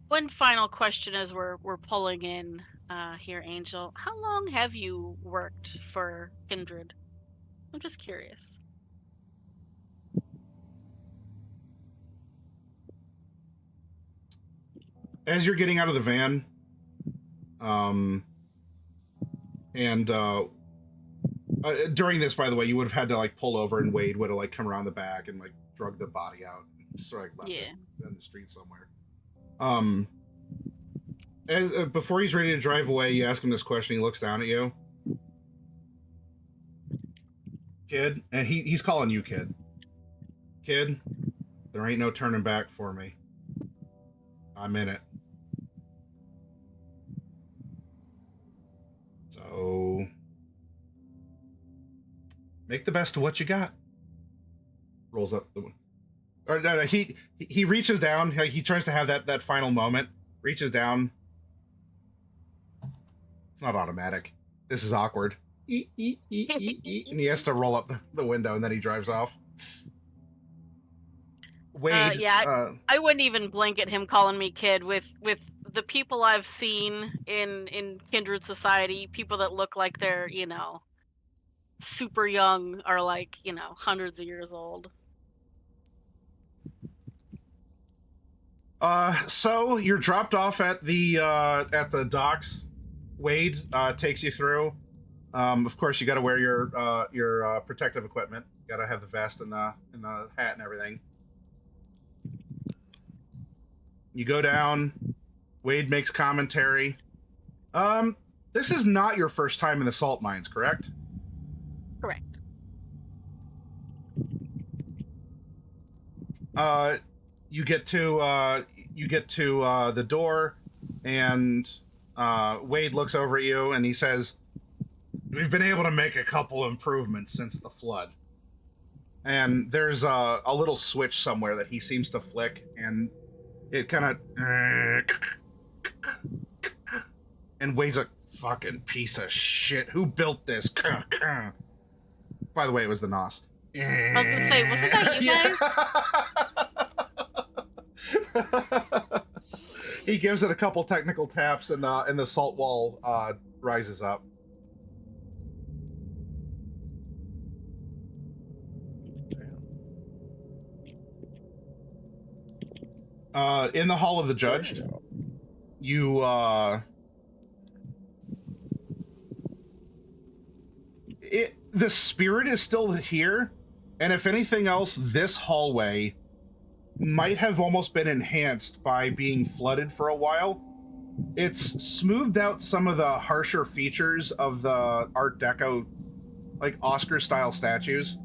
One final question as we're pulling in here, Angel. How long have you worked for Kindred? I'm just curious. As you're getting out of the van, during this, by the way, you would have had to like pull over, and Wade would have like come around the back and like drug the body out and sort of left it in the street somewhere. As before he's ready to drive away, you ask him this question. He looks down at you, kid, and he's calling you kid. Kid, there ain't no turning back for me. I'm in it. So make the best of what you got. Rolls up the, or no, he reaches down. He tries to have that final moment. Reaches down. It's not automatic. This is awkward. And he has to roll up the window, and then he drives off. Wade. I wouldn't even blink at him calling me kid. With the people I've seen in Kindred Society, people that look like they're, super young are like, hundreds of years old. So you're dropped off at the docks Wade takes you through. Of course, you got to wear your protective equipment. You got to have the vest and the hat and everything. You go down. Wade makes commentary. This is not your first time in the salt mines, correct? Correct. You get to the door, and Wade looks over at you and he says, "We've been able to make a couple improvements since the flood." And there's a little switch somewhere that he seems to flick, and it kind of... And Wade's a fucking piece of shit. Who built this? By the way, it was the Nos. I was gonna say, wasn't that you guys? He gives it a couple technical taps, and the salt wall rises up. In the Hall of the Judged, you the spirit is still here, and if anything else, this hallway might have almost been enhanced by being flooded for a while. It's smoothed out some of the harsher features of the Art Deco, like Oscar-style statues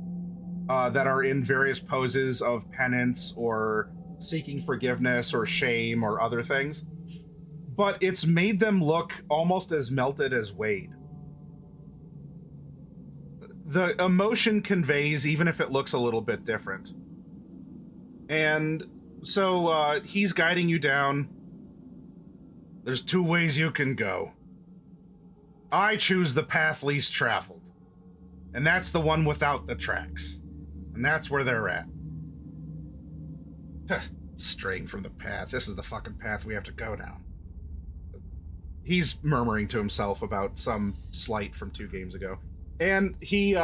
that are in various poses of penance or seeking forgiveness or shame or other things. But it's made them look almost as melted as Wade. The emotion conveys even if it looks a little bit different. And so he's guiding you down. There's two ways you can go. I choose the path least traveled. And that's the one without the tracks. And that's where they're at. Straying from the path. This is the fucking path we have to go down. He's murmuring to himself about some slight from 2 games ago. And he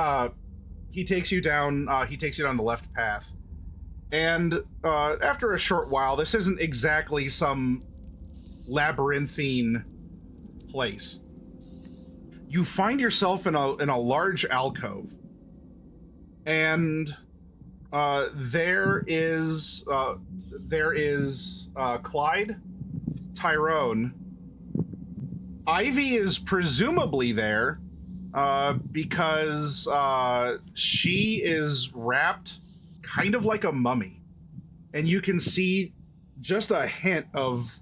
takes you down the left path. And after a short while, this isn't exactly some labyrinthine place. You find yourself in a large alcove. And there is Clyde, Tyrone. Ivy is presumably there because she is wrapped kind of like a mummy. And you can see just a hint of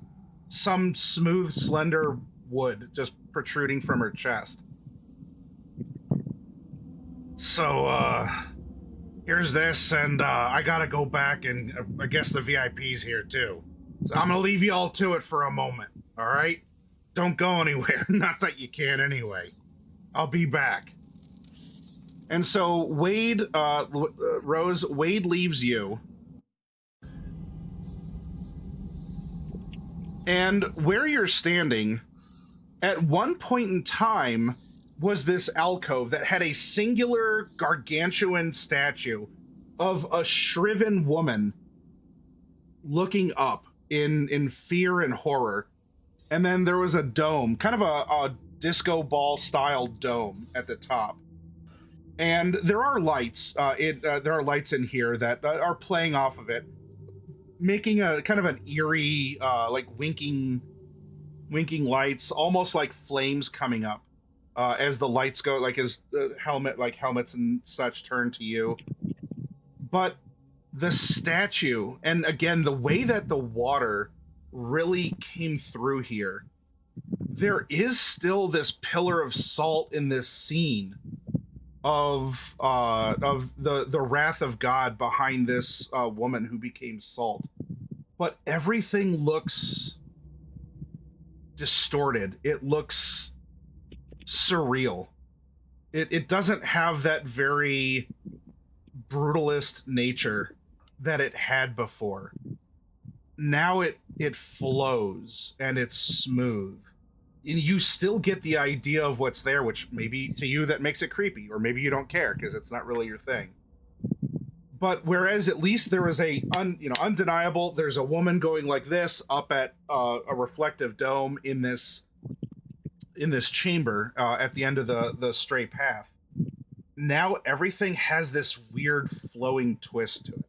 some smooth, slender wood just protruding from her chest. So, here's this, and I gotta go back, and I guess the VIP's here too. So I'm gonna leave you all to it for a moment, alright? Don't go anywhere. Not that you can anyway. I'll be back. And so Wade, Rose, Wade leaves you. And where you're standing, at one point in time, was this alcove that had a singular gargantuan statue of a shriven woman looking up in fear and horror. And then there was a dome, kind of a disco ball style dome at the top. And there are lights. There are lights in here that are playing off of it, making a kind of an eerie, like winking lights, almost like flames coming up as the lights go, like as the helmets and such turn to you. But the statue, and again, the way that the water really came through here, there is still this pillar of salt in this scene of the wrath of God behind this woman who became salt. But everything looks distorted. It looks surreal. It doesn't have that very brutalist nature that it had before. Now it flows and it's smooth. And you still get the idea of what's there, which maybe to you that makes it creepy, or maybe you don't care because it's not really your thing. But whereas at least there was undeniable, there's a woman going like this up at a reflective dome in this in this chamber at the end of the stray path, now everything has this weird flowing twist to it.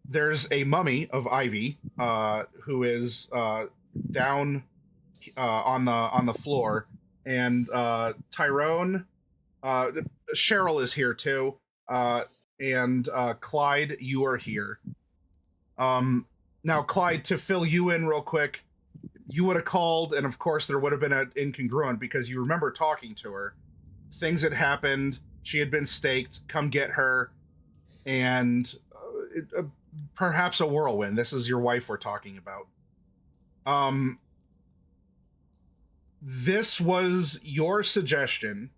There's a mummy of Ivy who is down on the floor, and Tyrone, Cheryl is here too, and Clyde, you are here. Now, Clyde, to fill you in real quick, you would have called, and of course there would have been an incongruent because you remember talking to her. Things had happened. She had been staked. Come get her. And perhaps a whirlwind. This is your wife we're talking about. This was your suggestion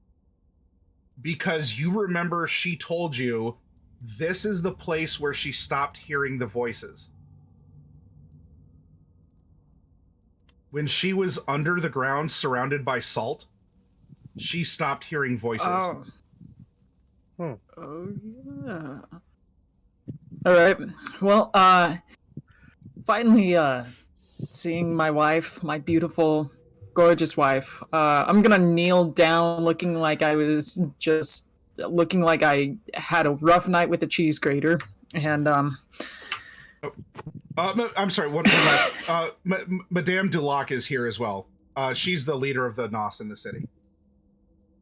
because you remember she told you this is the place where she stopped hearing the voices. When she was under the ground surrounded by salt, she stopped hearing voices. Oh. Oh, yeah. All right. Well, finally, seeing my wife, my beautiful, gorgeous wife. I'm gonna kneel down, looking like I had a rough night with a cheese grater, and I'm sorry. One last. Madame Dulac is here as well. She's the leader of the Nos in the city.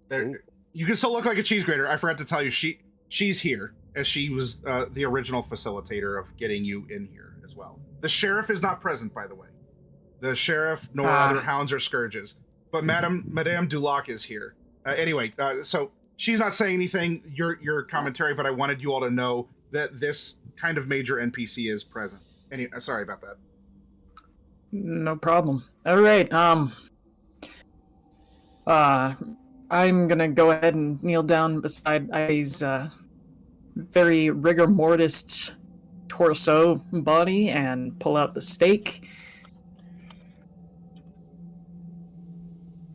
There, you can still look like a cheese grater. I forgot to tell you, she's here, as she was the original facilitator of getting you in here as well. The sheriff is not present, by the way. The sheriff nor other hounds or scourges, but Madame Dulac is here. Anyway, so she's not saying anything. Your commentary, but I wanted you all to know that this kind of major NPC is present. Anyway, sorry about that. No problem. All right. I'm gonna go ahead and kneel down beside Ivy's very rigor mortis torso body and pull out the stake.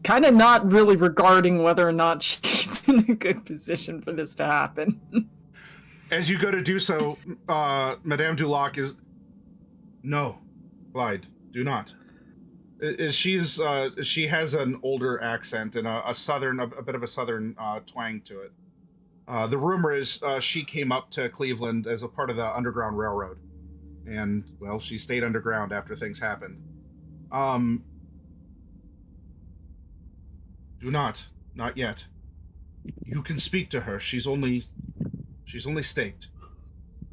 Kind of not really regarding whether or not she's in a good position for this to happen. As you go to do so, Madame Dulac is... No, Clyde, do not. She has an older accent and a bit of a southern twang to it. The rumor is she came up to Cleveland as a part of the Underground Railroad, and well, she stayed underground after things happened. Do not yet. You can speak to her. She's only staked.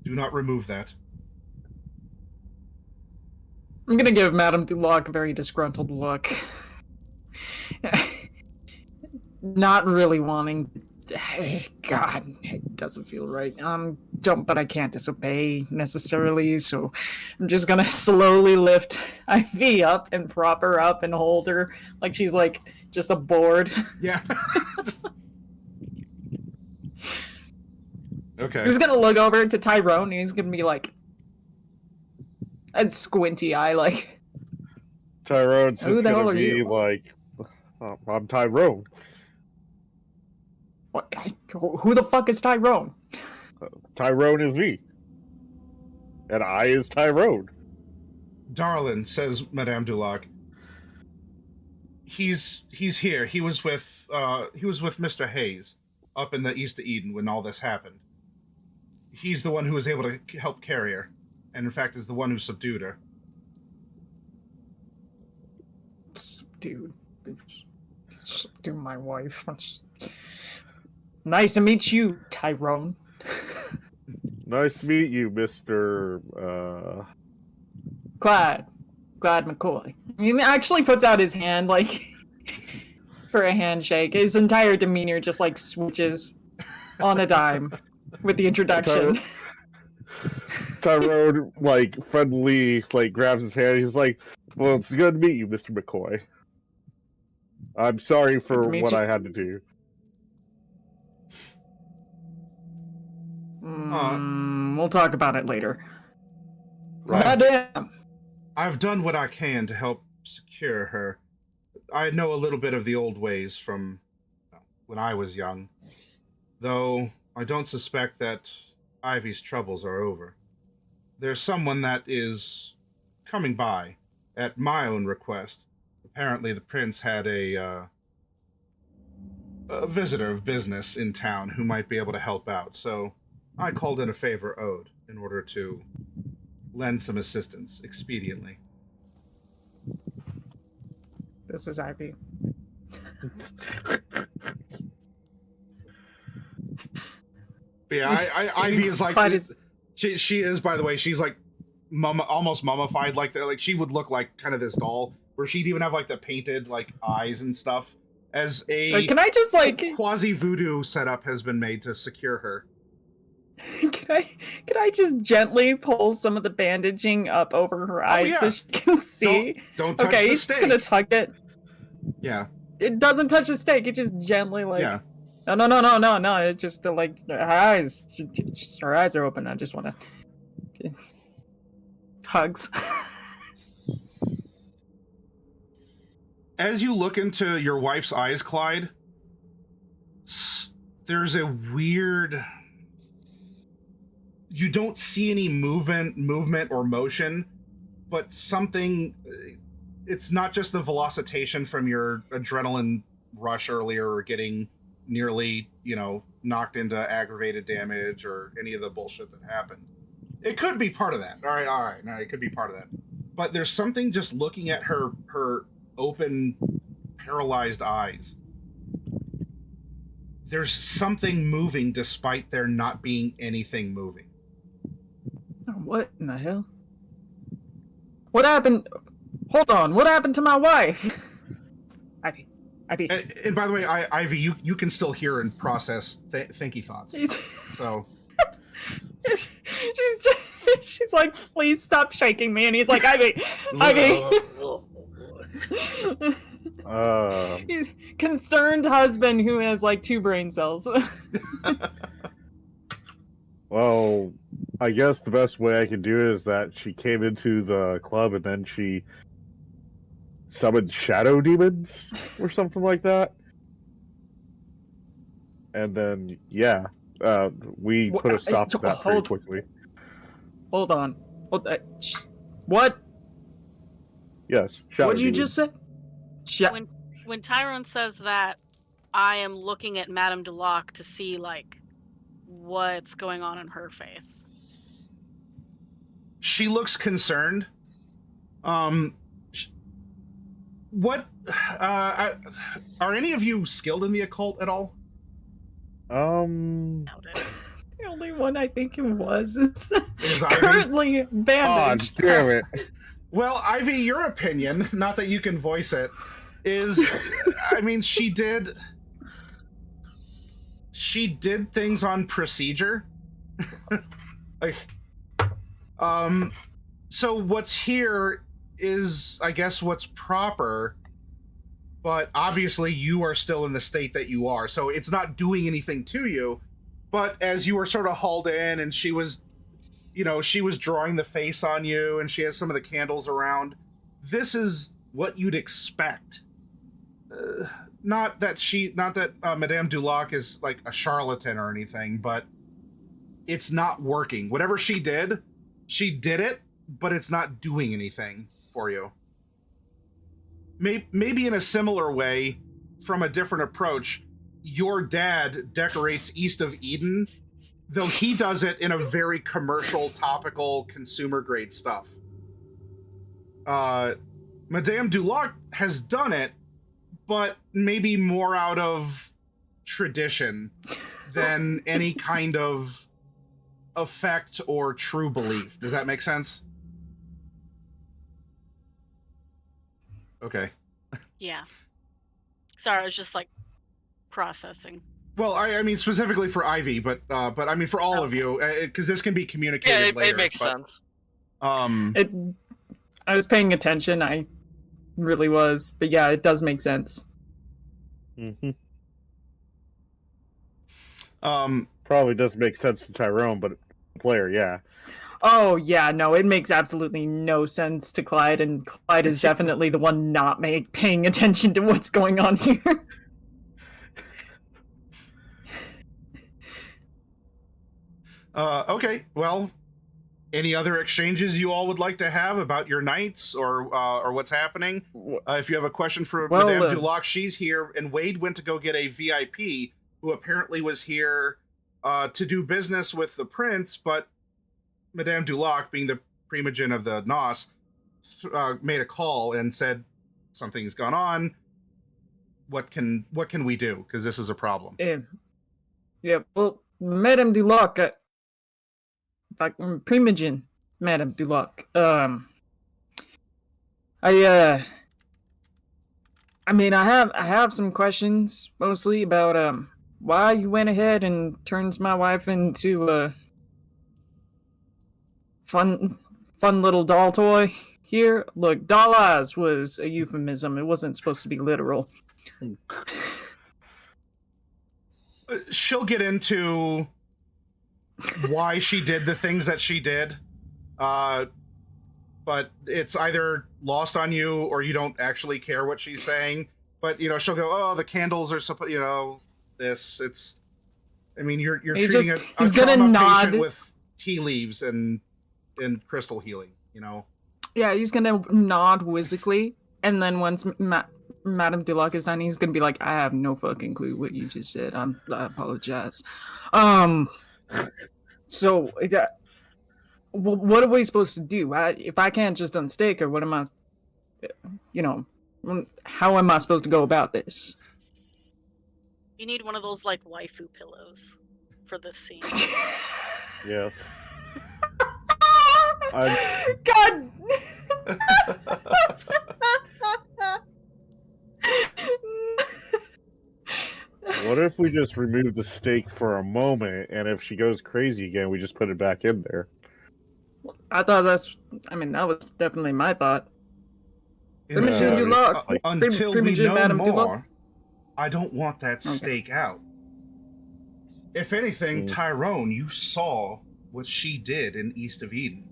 Do not remove that. I'm gonna give Madame Dulac a very disgruntled look. Not really wanting... God, it doesn't feel right. But I can't disobey necessarily, so I'm just gonna slowly lift Ivy up and prop her up and hold her like she's like just a board. Yeah. Okay. He's gonna look over to Tyrone and he's gonna be like, a squinty eye, like... Tyrone's Who just the hell gonna are be you? like, I'm Tyrone. What? Who the fuck is Tyrone? Tyrone is me. And I is Tyrone. Darlin, says Madame Dulac. He's here. He was with Mr. Hayes up in the East of Eden when all this happened. He's the one who was able to help carry her, and in fact is the one who subdued her. Subdue my wife. Nice to meet you, Tyrone. Nice to meet you, Mr. Glad McCoy. He actually puts out his hand, like, for a handshake. His entire demeanor just, like, switches on a dime with the introduction. Tyrone, like, friendly, like, grabs his hand. He's like, well, it's good to meet you, Mr. McCoy. I'm sorry for what I had to do. We'll talk about it later. Right. Madam! I've done what I can to help secure her. I know a little bit of the old ways from when I was young, though I don't suspect that Ivy's troubles are over. There's someone that is coming by, at my own request, apparently the prince had a visitor of business in town who might be able to help out. So I called in a favor owed in order to lend some assistance expediently. This is Ivy. Yeah, Ivy is like Clyde is- she is, by the way, she's like almost mummified, like she would look like kind of this doll, where she'd even have like the painted like eyes and stuff. As a Can I just like quasi voodoo setup has been made to secure her. can I just gently pull some of the bandaging up over her eyes yeah. so she can see? Don't touch Okay, the he's steak. just gonna tug it. Yeah. It doesn't touch the steak. It just gently like. Yeah. No. It just like her eyes. Her eyes are open. I just want to hugs. As you look into your wife's eyes, Clyde, there's a weird. You don't see any movement or motion, but something. It's not just the velocitation from your adrenaline rush earlier or getting nearly, knocked into aggravated damage or any of the bullshit that happened. It could be part of that. All right. No, it could be part of that. But there's something just looking at her open, paralyzed eyes. There's something moving despite there not being anything moving. What in the hell? What happened? Hold on. What happened to my wife? Ivy. And by the way, Ivy, you can still hear and process thinky thoughts. So she's like, please stop shaking me, and he's like, Ivy. He's concerned husband who has like 2 brain cells. Well, I guess the best way I can do it is that she came into the club and then she summoned shadow demons or something like that. And then, yeah, we put a stop to that pretty quickly. Hold on. What? Yes, shadow What did you demons. just say? When Tyrone says that, I am looking at Madame Dulac to see like what's going on in her face. she looks concerned. What are any of you skilled in the occult at all? Doubt it. The only one I think it was is Ivy? currently bandaged. Oh, damn it. Well, Ivy, your opinion, not that you can voice it, is, I mean, she did things on procedure. Like, so what's here is, I guess, what's proper, but obviously you are still in the state that you are, so it's not doing anything to you. But as you were sort of hauled in and she was drawing the face on you and she has some of the candles around, this is what you'd expect. Not that Madame Dulac is like a charlatan or anything, but it's not working. Whatever she did it, but it's not doing anything for you. Maybe in a similar way, from a different approach, your dad decorates East of Eden, though he does it in a very commercial, topical, consumer-grade stuff. Madame Dulac has done it, but maybe more out of tradition than any kind of effect or true belief. Does that make sense? Okay. Yeah. Sorry, I was just like processing. Well, I mean specifically for Ivy, but I mean for all of you, because this can be communicated later. It makes sense. I was paying attention. I really was, but yeah, it does make sense. Mm-hmm. Um, Probably doesn't make sense to Tyrone, but player, yeah. Oh yeah, no, it makes absolutely no sense to Clyde, and Clyde is definitely the one not paying attention to what's going on here. Okay, well, Any other exchanges you all would like to have about your nights or what's happening? If you have a question for Madame Dulac, she's here, and Wade went to go get a VIP who apparently was here to do business with the prince, but Madame Dulac, being the primogen of the Nos, made a call and said something's gone on. What can we do? Because this is a problem. Yeah. Well, Madame Dulac, primogen, Madame Dulac. I mean, I have some questions, mostly about why you went ahead and turns my wife into a fun little doll toy here. Look, doll eyes was a euphemism. It wasn't supposed to be literal. She'll get into why she did the things that she did, but it's either lost on you or you don't actually care what she's saying. But she'll go, "Oh, the candles are this." It's, I mean, you're treating a trauma patient with tea leaves and crystal healing. Yeah, he's gonna nod whizzically, and then once Madame Dulac is done, he's gonna be like, "I have no fucking clue what you just said. I apologize." So, what are we supposed to do? If I can't just unstake her, what am I? How am I supposed to go about this? You need one of those like waifu pillows for this scene. Yes. God. What if we just remove the stake for a moment, and if she goes crazy again, we just put it back in there? I thought that was definitely my thought. Until we know Madame more, Dulac? I don't want that stake out. If anything, Tyrone, you saw what she did in East of Eden.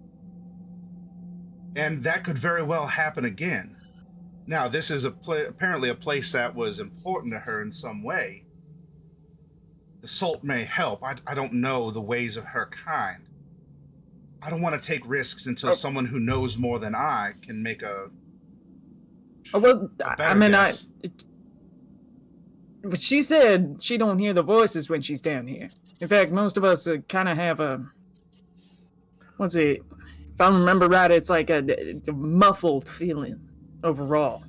And that could very well happen again. Now, this is apparently a place that was important to her in some way. The salt may help. I don't know the ways of her kind. I don't want to take risks until someone who knows more than I can make a guess. But she said she don't hear the voices when she's down here. In fact, most of us kind of have a... What's it? If I remember right, it's like a muffled feeling overall.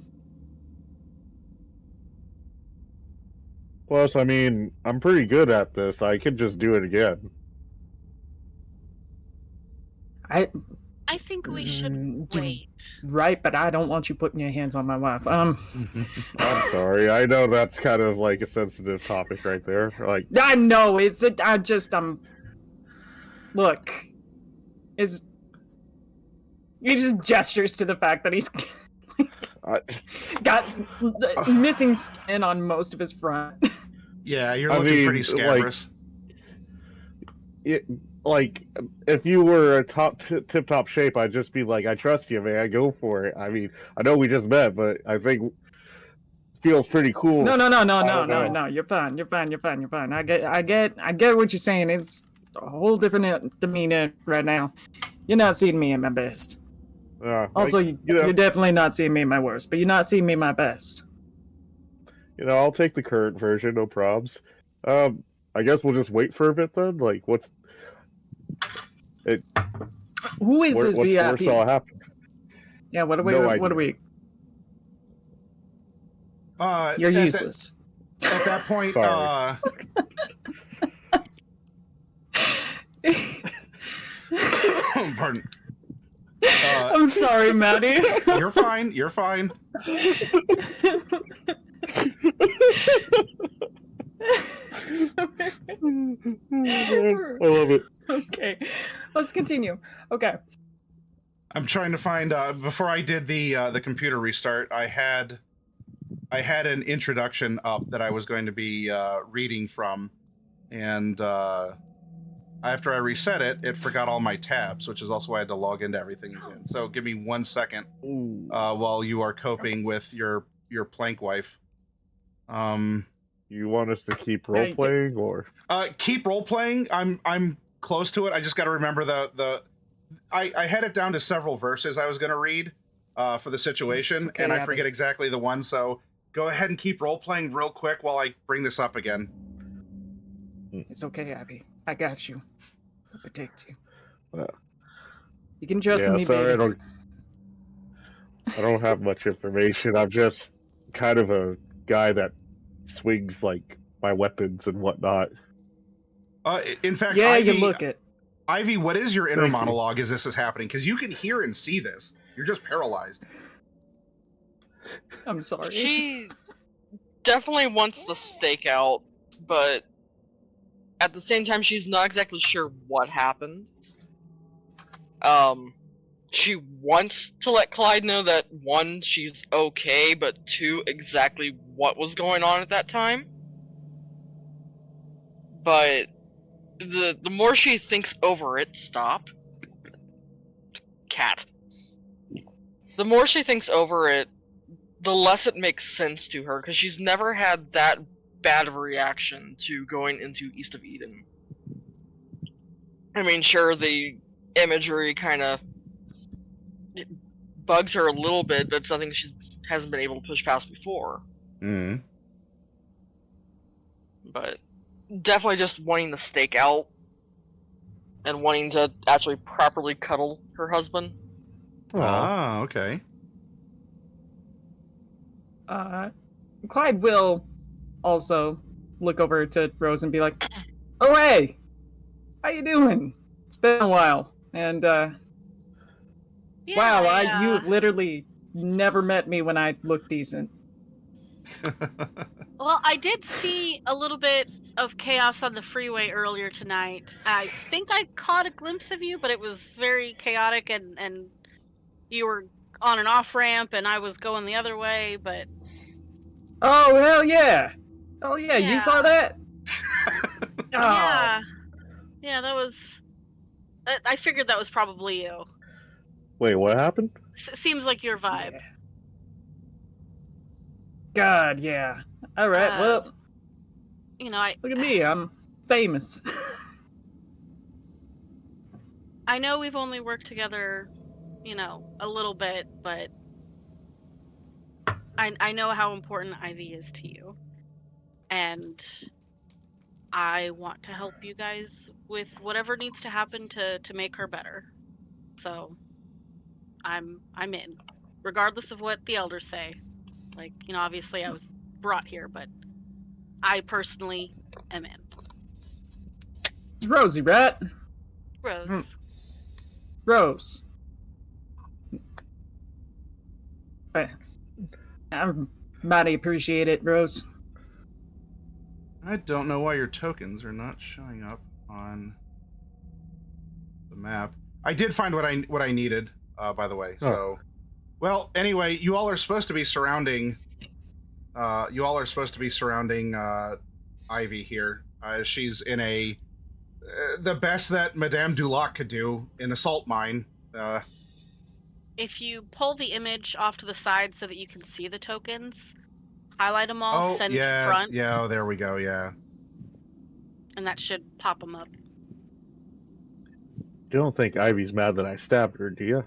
Plus, I mean, I'm pretty good at this. I could just do it again. I think we should wait. Right, but I don't want you putting your hands on my wife. I'm sorry. I know that's kind of like a sensitive topic right there. Like, I know. Look, he just gestures to the fact that he's got missing skin on most of his front. Yeah, you're looking pretty scabrous. Like, if you were a tip-top shape, I'd just be like, I trust you, man. Go for it. I mean, I know we just met, but I think it feels pretty cool. No. You're fine. I get what you're saying. It's a whole different demeanor right now. You're not seeing me at my best. Also, you're definitely not seeing me at my worst, but you're not seeing me at my best. I'll take the current version, no probs. I guess we'll just wait for a bit then. Like, who is this VIP? What's all happen? Yeah, what are we? You're useless. At that point, pardon. I'm sorry, Maddie. You're fine. I love it. Okay, let's continue. Okay. I'm trying to find before I did the computer restart, I had an introduction up that I was going to be reading from, and after I reset it, it forgot all my tabs, which is also why I had to log into everything again. So give me 1 second while you are coping with your plank wife. You want us to keep role playing or keep role playing? I'm close to it. I just got to remember the I had it down to several verses I was going to read for the situation, okay, and I Abby. forget exactly the one. So go ahead and keep role playing real quick while I bring this up again. It's okay, Abby. I got you. I'll protect you. Uh, You can trust yeah, me, sorry, baby. I don't have much information. I'm just kind of a guy that swings like my weapons and whatnot. In fact, Yeah, Ivy, you look it. Ivy, what is your inner Thank you. monologue as this is happening? Because you can hear and see this. You're just paralyzed. I'm sorry. She definitely wants the stake out, but at the same time, she's not exactly sure what happened. She wants to let Clyde know that, one, she's okay, but two, exactly what was going on at that time. But the more she thinks over it, stop. Cat. The more she thinks over it, the less it makes sense to her, because she's never had that bad of a reaction to going into East of Eden. I mean, sure, the imagery kind of bugs her a little bit, but it's something she hasn't been able to push past before. Mm. But definitely just wanting the stake out and wanting to actually properly cuddle her husband. Ah, okay. Clyde will also look over to Rose and be like, "Oh hey, how you doing? It's been a while." And Yeah, wow, yeah. you have literally never met me when I look decent. Well, I did see a little bit of chaos on the freeway earlier tonight. I think I caught a glimpse of you, but it was very chaotic, and you were on an off ramp, and I was going the other way. But Oh hell yeah! Oh yeah, you saw that? Oh. yeah, that was. I figured that was probably you. Wait, what happened? Seems like your vibe. Yeah. God, yeah. All right, well, You know, look at me. I'm famous. I know we've only worked together, you know, a little bit, but I know how important Ivy is to you. And I want to help you guys with whatever needs to happen to make her better. So I'm in. Regardless of what the elders say. Like, you know, obviously I was brought here, but I personally am in. It's Rosie, right? Rose. Rose. I mighty appreciate it, Rose. I don't know why your tokens are not showing up on the map. I did find what I needed, by the way. So, well, anyway, you all are supposed to be surrounding. Ivy here. She's in a the best that Madame Dulac could do in a salt mine. If you pull the image off to the side so that you can see the tokens, highlight them all, send yeah, front, yeah. Oh, there we go. Yeah. and that should pop them up. You don't think Ivy's mad that I stabbed her, do you?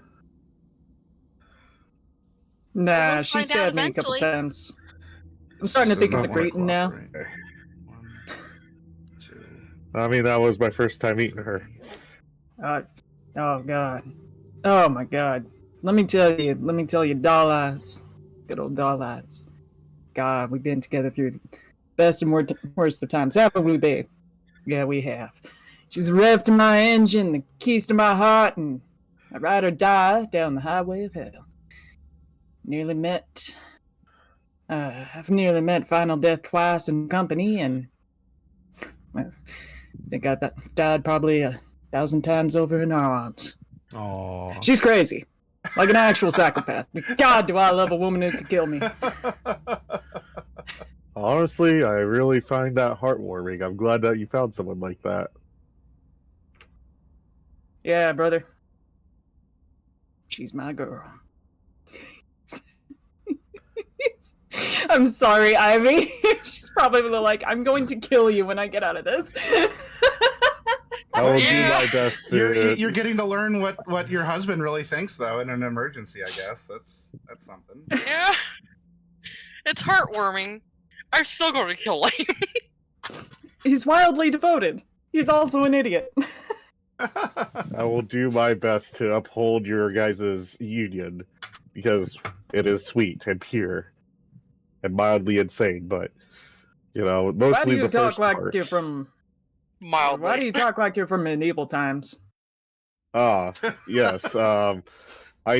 Nah, We'll she find out stabbed me a couple eventually. times. I'm starting to think it's a Grayton now. 1, 2. I mean, that was my first time eating her. Oh god. Oh my god. Let me tell you, doll eyes. Good old doll eyes. God, we've been together through the best and worst of times, haven't we, babe? Yeah, we have. She's the rev to my engine, the keys to my heart, and I ride or die down the highway of hell. I've nearly met Final Death twice in company, and well, I think I've died probably 1,000 times over in her arms. Aww. She's crazy. Like an actual psychopath. God, do I love a woman who could kill me. Honestly, I really find that heartwarming. I'm glad that you found someone like that. Yeah, brother. She's my girl. I'm sorry, Ivy. She's probably like, I'm going to kill you when I get out of this. I will Yeah. do my best You're to. getting to learn what your husband really thinks, though, in an emergency. I guess that's something. Yeah. It's heartwarming. I'm still going to kill him. He's wildly devoted. He's also an idiot. I will do my best to uphold your guys' union because it is sweet and pure and mildly insane. But Why do mostly you the talk first like parts. you're from? Mildly. Why do you talk like you're from medieval times? Ah, yes. I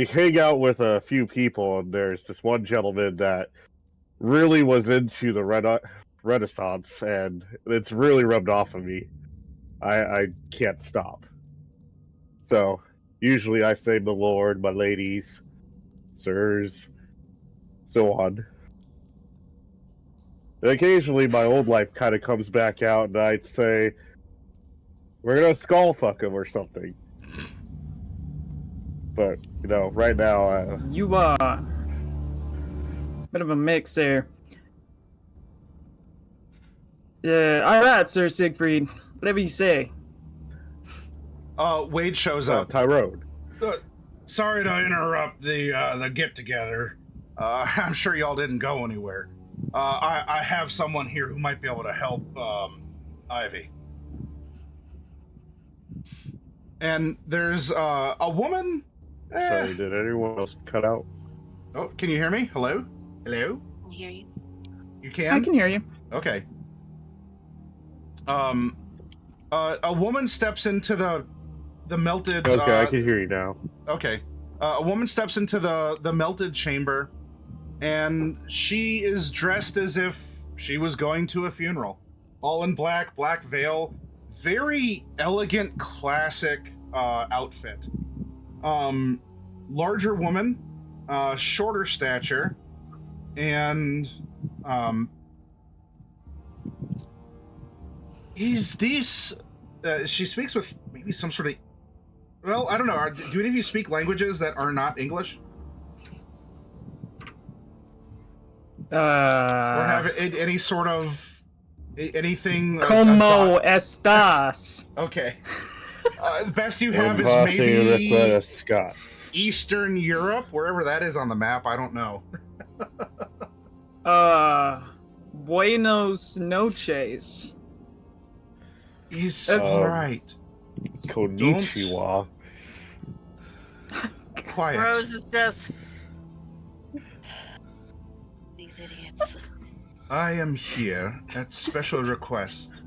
hang out with a few people, and there's this one gentleman that really was into the Renaissance, and it's really rubbed off on me. I can't stop. So usually I say my lord, my ladies, sirs, so on. And occasionally my old life kind of comes back out, and I'd say, we're gonna skull fuck him or something. But, right now, You bit of a mix there. Yeah, all right, Sir Siegfried. Whatever you say. Wade shows up. Tyrone. Sorry to interrupt the get together. I'm sure y'all didn't go anywhere. I have someone here who might be able to help Ivy. And there's a woman. Sorry, did anyone else cut out? Oh, can you hear me? Hello? Hello? I hear you. You can? I can hear you. Okay. A woman steps into the melted. Okay, I can hear you now. Okay. A woman steps into the melted chamber, and she is dressed as if she was going to a funeral. All in black veil, very elegant, classic outfit. Larger woman, shorter stature, and is this? She speaks with maybe some sort of. Well, I don't know. Do any of you speak languages that are not English, or have any sort of anything? Como estas? Okay. The best you have is Embossing maybe Restless Scott. Eastern Europe, wherever that is on the map. I don't know. Buenos noches. He's That's- right. Konnichiwa. Quiet. Rose is just these idiots. I am here at special request,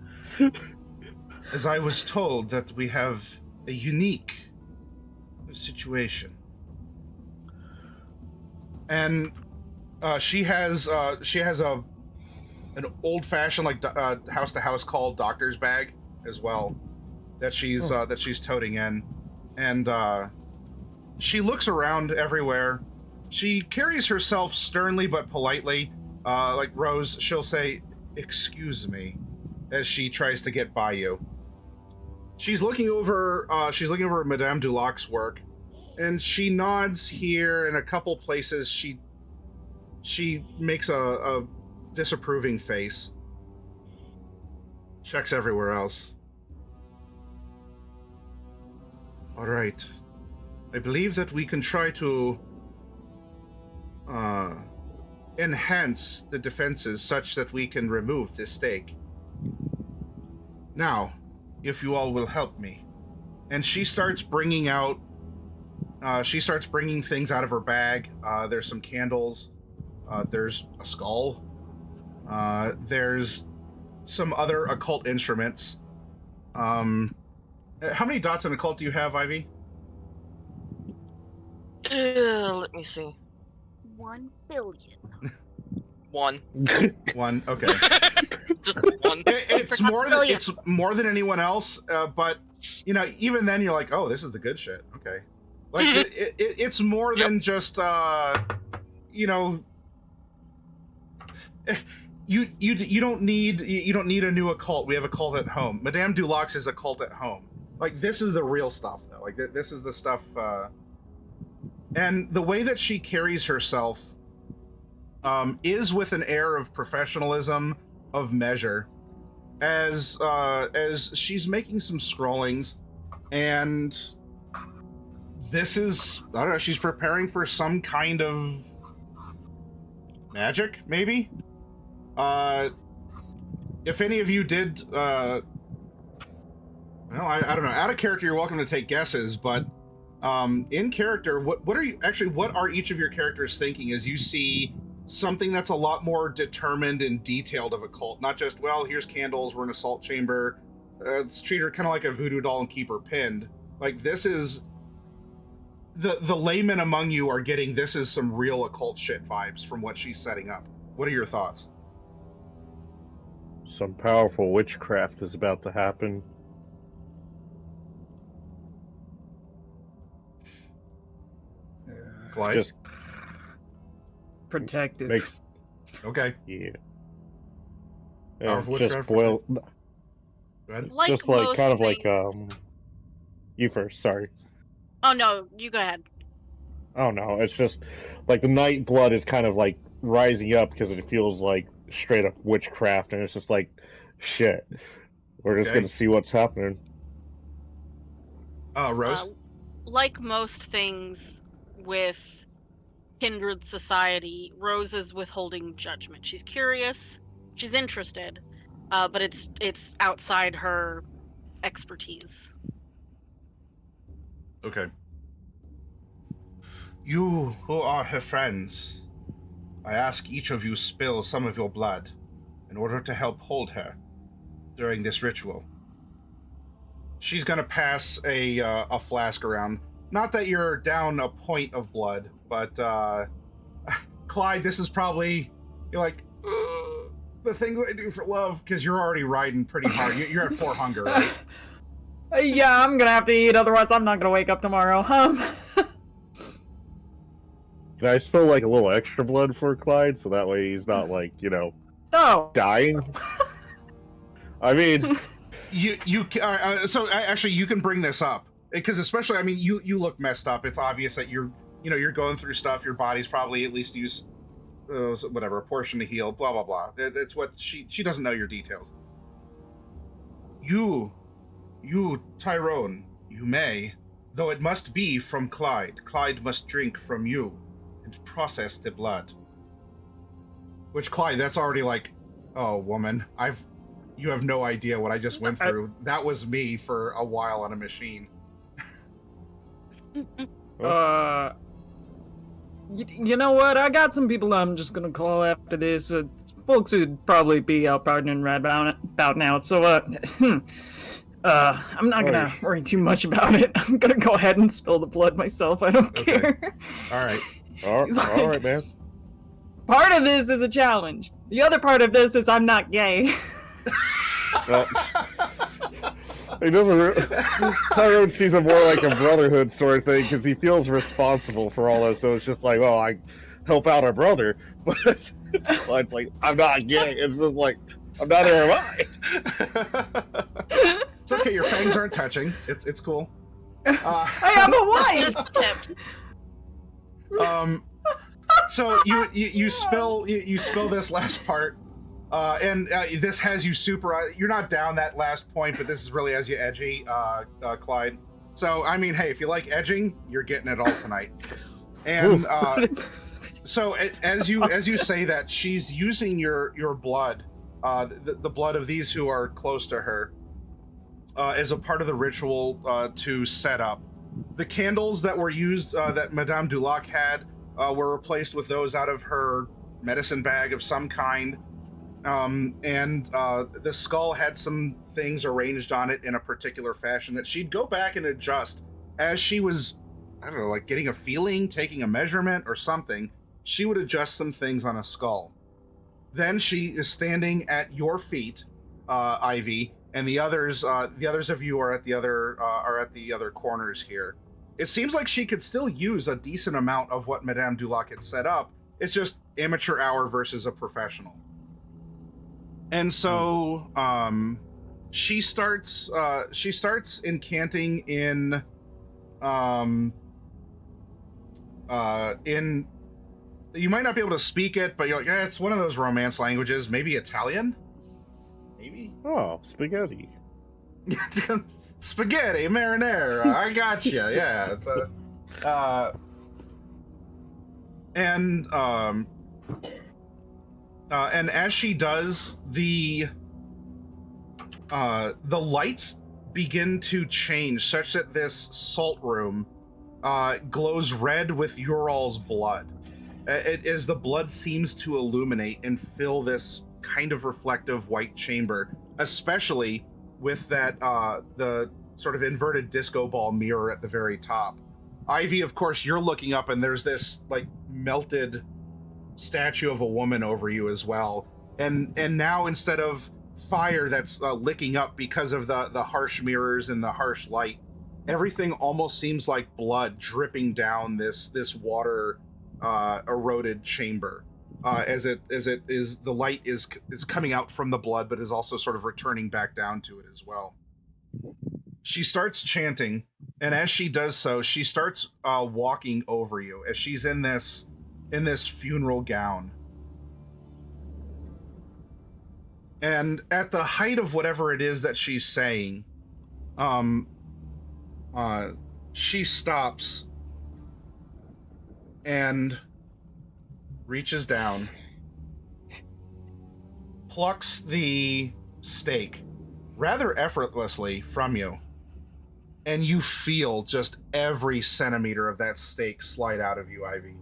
as I was told that we have a unique situation, and she has an old-fashioned house-to-house call doctor's bag as well that she's toting in, and she looks around everywhere. She carries herself sternly but politely. Like Rose, she'll say, "Excuse me," as she tries to get by you. She's looking over Madame Duloc's work, and she nods here in a couple places. She makes a disapproving face. Checks everywhere else. All right. I believe that we can try to enhance the defenses such that we can remove this stake. Now, if you all will help me. And she starts bringing things out of her bag. There's some candles. There's a skull. There's some other occult instruments. How many dots in occult do you have, Ivy? Let me see. 1 billion. One. One. Okay. Just one. It's more than anyone else, but even then you're like, oh, this is the good shit. Okay, like it's more than just you don't need a new occult. We have a cult at home. Madame Duloc's is a cult at home. Like, this is the real stuff, though. Like, this is the stuff. And the way that she carries herself is with an air of professionalism, of measure. as she's making some scrollings, and this is, I don't know, she's preparing for some kind of magic, maybe? If any of you did, well, I don't know. Out of character, you're welcome to take guesses, but in character, what are each of your characters thinking as you see something that's a lot more determined and detailed of a cult? Not just, well, here's candles, we're in a salt chamber. Let's treat her kind of like a voodoo doll and keep her pinned. Like, this is the laymen among you are getting this is some real occult shit vibes from what she's setting up. What are your thoughts? Some powerful witchcraft is about to happen. Clyde? Just Protective. makes Okay. yeah. Powerful And just witchcraft? boil, Go ahead. Like just like most kind of things... like you first. Sorry. Oh no, you go ahead. Oh no, it's just like the night blood is kind of like rising up because it feels like straight up witchcraft, and it's just like shit. We're just Okay. gonna see what's happening. Rose? Like most things with kindred society, Rose is withholding judgment. She's curious, she's interested, but it's outside her expertise. Okay. You who are her friends, I ask each of you spill some of your blood in order to help hold her during this ritual. She's gonna pass a flask around. Not that you're down a point of blood, but Clyde, this is probably, you're like, the things I do for love, because you're already riding pretty hard. You're at 4 hunger, right? Yeah, I'm gonna have to eat, otherwise I'm not gonna wake up tomorrow. Can I spill like a little extra blood for Clyde so that way he's not like, No. dying? I mean, So actually you can bring this up, because especially, I mean, you look messed up. It's obvious that you're going through stuff. Your body's probably at least used whatever, a portion to heal, blah blah blah. That's what she doesn't know your details. You Tyrone, you may, though it must be from Clyde. Clyde must drink from you and process the blood. Which, Clyde, that's already like, oh woman, you have no idea what I just went through. That was me for a while on a machine. You know what? I got some people I'm just gonna call after this. Folks who'd probably be out partying right about now. So, I'm not gonna worry too much about it. I'm gonna go ahead and spill the blood myself. I don't care. All right. all right, man. Part of this is a challenge. The other part of this is I'm not gay. Well, he doesn't. Tyrone sees it more like a brotherhood sort of thing because he feels responsible for all this. So it's just like, oh, I help out our brother, but it's like I'm not gay. It's just like I'm not here. Am I? It's okay. Your fangs aren't touching. It's cool. I have a wife. Just tipped. So you spill this last part, and this has you super. You're not down that last point, but this is really as you edgy, Clyde. So I mean, hey, if you like edging, you're getting it all tonight. And so as you say that, she's using your blood, the blood of these who are close to her, as a part of the ritual to set up. The candles that were used, that Madame Dulac had, were replaced with those out of her medicine bag of some kind. And the skull had some things arranged on it in a particular fashion that she'd go back and adjust as she was, I don't know, like getting a feeling, taking a measurement or something. She would adjust some things on a skull. Then she is standing at your feet, Ivy, and the others of you are at the other corners here. It seems like she could still use a decent amount of what Madame Dulac had set up. It's just amateur hour versus a professional. And so she starts incanting in you might not be able to speak it, but you're like, it's one of those romance languages, maybe Italian. maybe. Oh, spaghetti. Spaghetti marinara. I got you. Yeah, it's a. And as she does, the lights begin to change such that this salt room glows red with Ural's blood. As the blood seems to illuminate and fill this kind of reflective white chamber, especially with that the sort of inverted disco ball mirror at the very top. Ivy, of course, you're looking up and there's this like melted statue of a woman over you as well. And now instead of fire that's licking up because of the harsh mirrors and the harsh light, everything almost seems like blood dripping down this water eroded chamber. As it is, the light is coming out from the blood, but is also sort of returning back down to it as well. She starts chanting, and as she does so, she starts walking over you as she's in this funeral gown. And at the height of whatever it is that she's saying, she stops and reaches down, plucks the stake rather effortlessly from you, and you feel just every centimeter of that stake slide out of you, Ivy.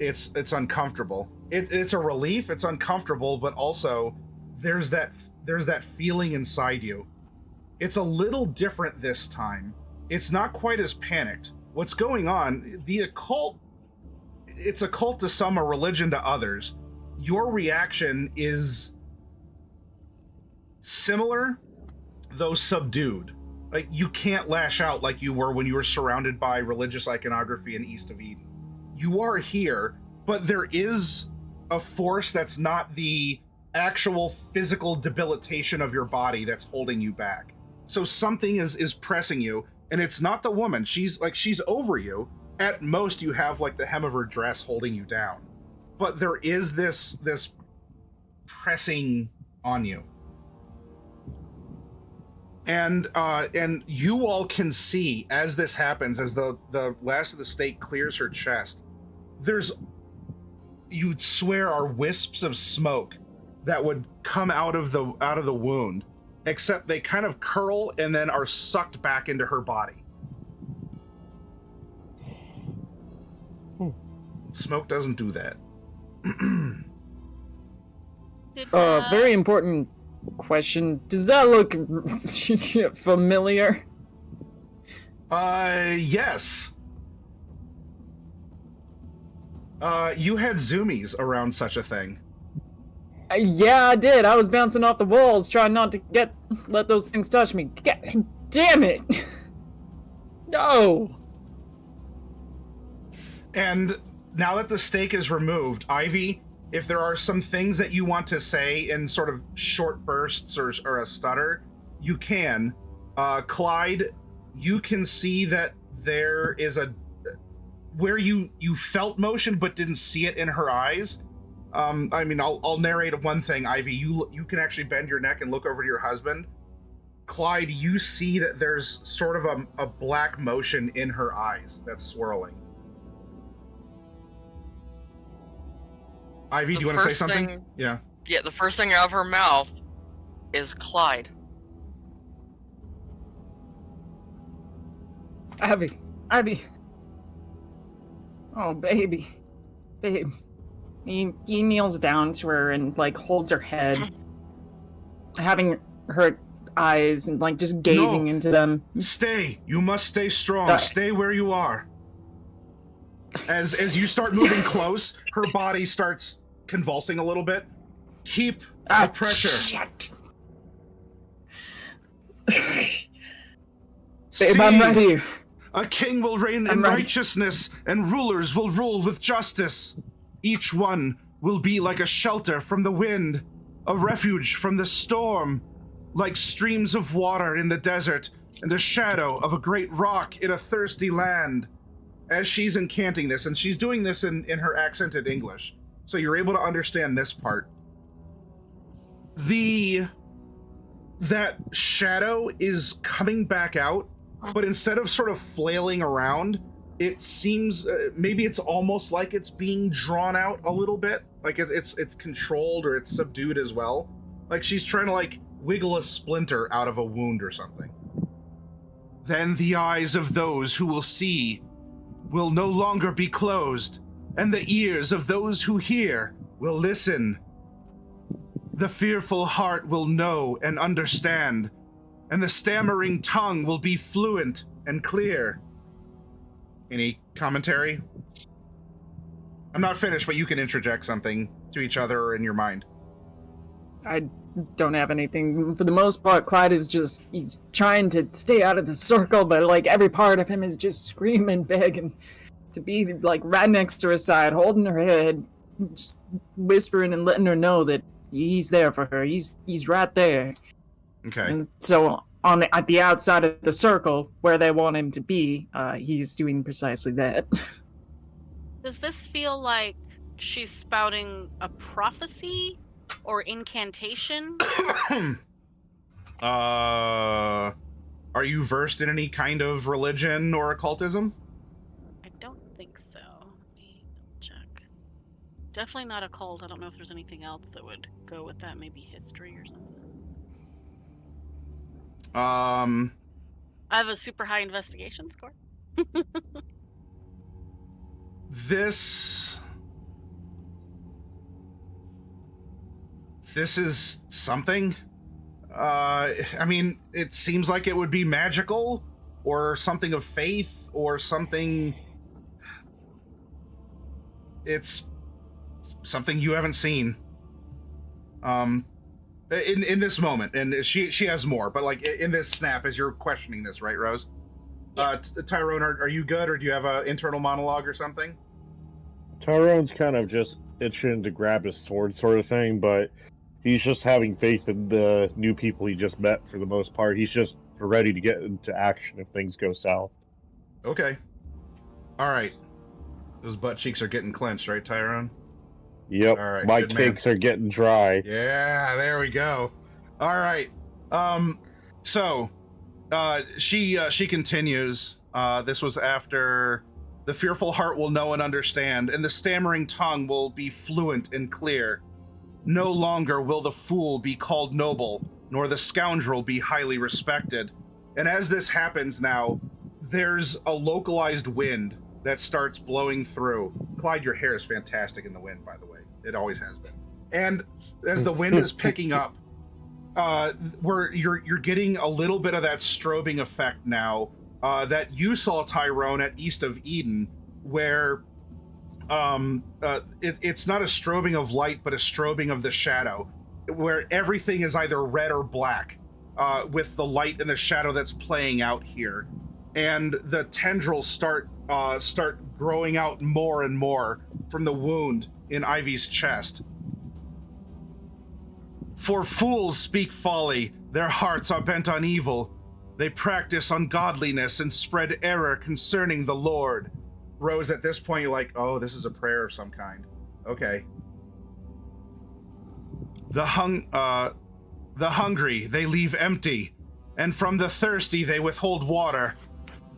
It's uncomfortable. It's a relief. It's uncomfortable, but also there's that feeling inside you. It's a little different this time. It's not quite as panicked. What's going on? The occult. It's a cult to some, a religion to others. Your reaction is similar, though subdued. Like, you can't lash out like you were when you were surrounded by religious iconography in East of Eden. You are here, but there is a force that's not the actual physical debilitation of your body that's holding you back. So something is pressing you, and it's not the woman. She's over you. At most, you have like the hem of her dress holding you down, but there is this pressing on you, and you all can see as this happens, as the last of the stake clears her chest. You'd swear are wisps of smoke that would come out of the wound, except they kind of curl and then are sucked back into her body. Smoke doesn't do that. Very important question. Does that look familiar? Yes. You had zoomies around such a thing. Yeah, I did. I was bouncing off the walls, trying not to let those things touch me. God, damn it! No! And now that the stake is removed, Ivy, if there are some things that you want to say in sort of short bursts or a stutter, you can. Clyde, you can see that there is where you felt motion but didn't see it in her eyes. I'll narrate one thing, Ivy. You can actually bend your neck and look over to your husband. Clyde, you see that there's sort of a black motion in her eyes that's swirling. Ivy, do you want to say something? Yeah. Yeah, the first thing out of her mouth is Clyde. Ivy. Oh, baby. Babe. He kneels down to her and, like, holds her head, having her eyes and, like, just gazing into them. Stay. You must stay strong. Stay where you are. As you start moving close, her body starts convulsing a little bit. Keep the pressure. Shit. Babe, I'm ready. A king will reign in righteousness, and rulers will rule with justice. Each one will be like a shelter from the wind, a refuge from the storm, like streams of water in the desert, and a shadow of a great rock in a thirsty land. As she's incanting this, and she's doing this in her accented English, so you're able to understand this part. that shadow is coming back out, but instead of sort of flailing around, it seems maybe it's almost like it's being drawn out a little bit, like it's controlled or it's subdued as well, like she's trying to like wiggle a splinter out of a wound or something. Then the eyes of those who will see will no longer be closed, and the ears of those who hear will listen. The fearful heart will know and understand, and the stammering tongue will be fluent and clear. Any commentary? I'm not finished, but you can interject something to each other or in your mind. I don't have anything. For the most part, Clyde is just, he's trying to stay out of the circle, but like every part of him is just screaming, begging to be like right next to her side, holding her head, just whispering and letting her know that he's there for her. He's right there. Okay. And so at the outside of the circle where they want him to be, he's doing precisely that. Does this feel like she's spouting a prophecy or incantation? Are you versed in any kind of religion or occultism? I don't think so. Let me double check. Definitely not occult. I don't know if there's anything else that would go with that. Maybe history or something. I have a super high investigation score. This is something. I mean, it seems like it would be magical or something of faith or something. It's something you haven't seen. In this moment, and she has more, but like in this snap as you're questioning this, right, Rose? Yeah. Tyrone, are you good, or do you have an internal monologue or something? Tyrone's kind of just itching to grab his sword sort of thing, but he's just having faith in the new people he just met for the most part. He's just ready to get into action if things go south. Okay. All right. Those butt cheeks are getting clenched, right, Tyrone? Yep. All right, my cakes are getting dry. Yeah, there we go. All right. So she continues. This was after the fearful heart will know and understand, and the stammering tongue will be fluent and clear. No longer will the fool be called noble, nor the scoundrel be highly respected. And as this happens now, there's a localized wind that starts blowing through. Clyde, your hair is fantastic in the wind, by the way. It always has been. And as the wind is picking up, where you're getting a little bit of that strobing effect now that you saw, Tyrone, at East of Eden, where it's not a strobing of light, but a strobing of the shadow, where everything is either red or black, with the light and the shadow that's playing out here. And the tendrils start growing out more and more from the wound in Ivy's chest. For fools speak folly, their hearts are bent on evil. They practice ungodliness and spread error concerning the Lord. Rose, at this point, you're like, oh, this is a prayer of some kind. Okay. The hungry they leave empty, and from the thirsty they withhold water.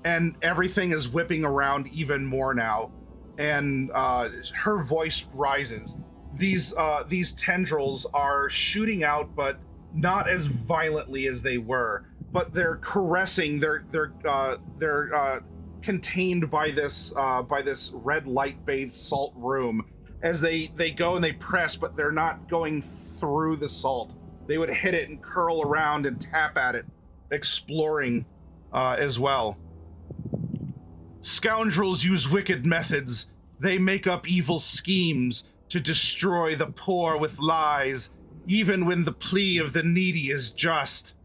And everything is whipping around even more now. And her voice rises. These tendrils are shooting out, but not as violently as they were. But they're caressing. They're contained by this red light bathed salt room. As they go and they press, but they're not going through the salt. They would hit it and curl around and tap at it, exploring as well. Scoundrels use wicked methods. They make up evil schemes to destroy the poor with lies, even when the plea of the needy is just.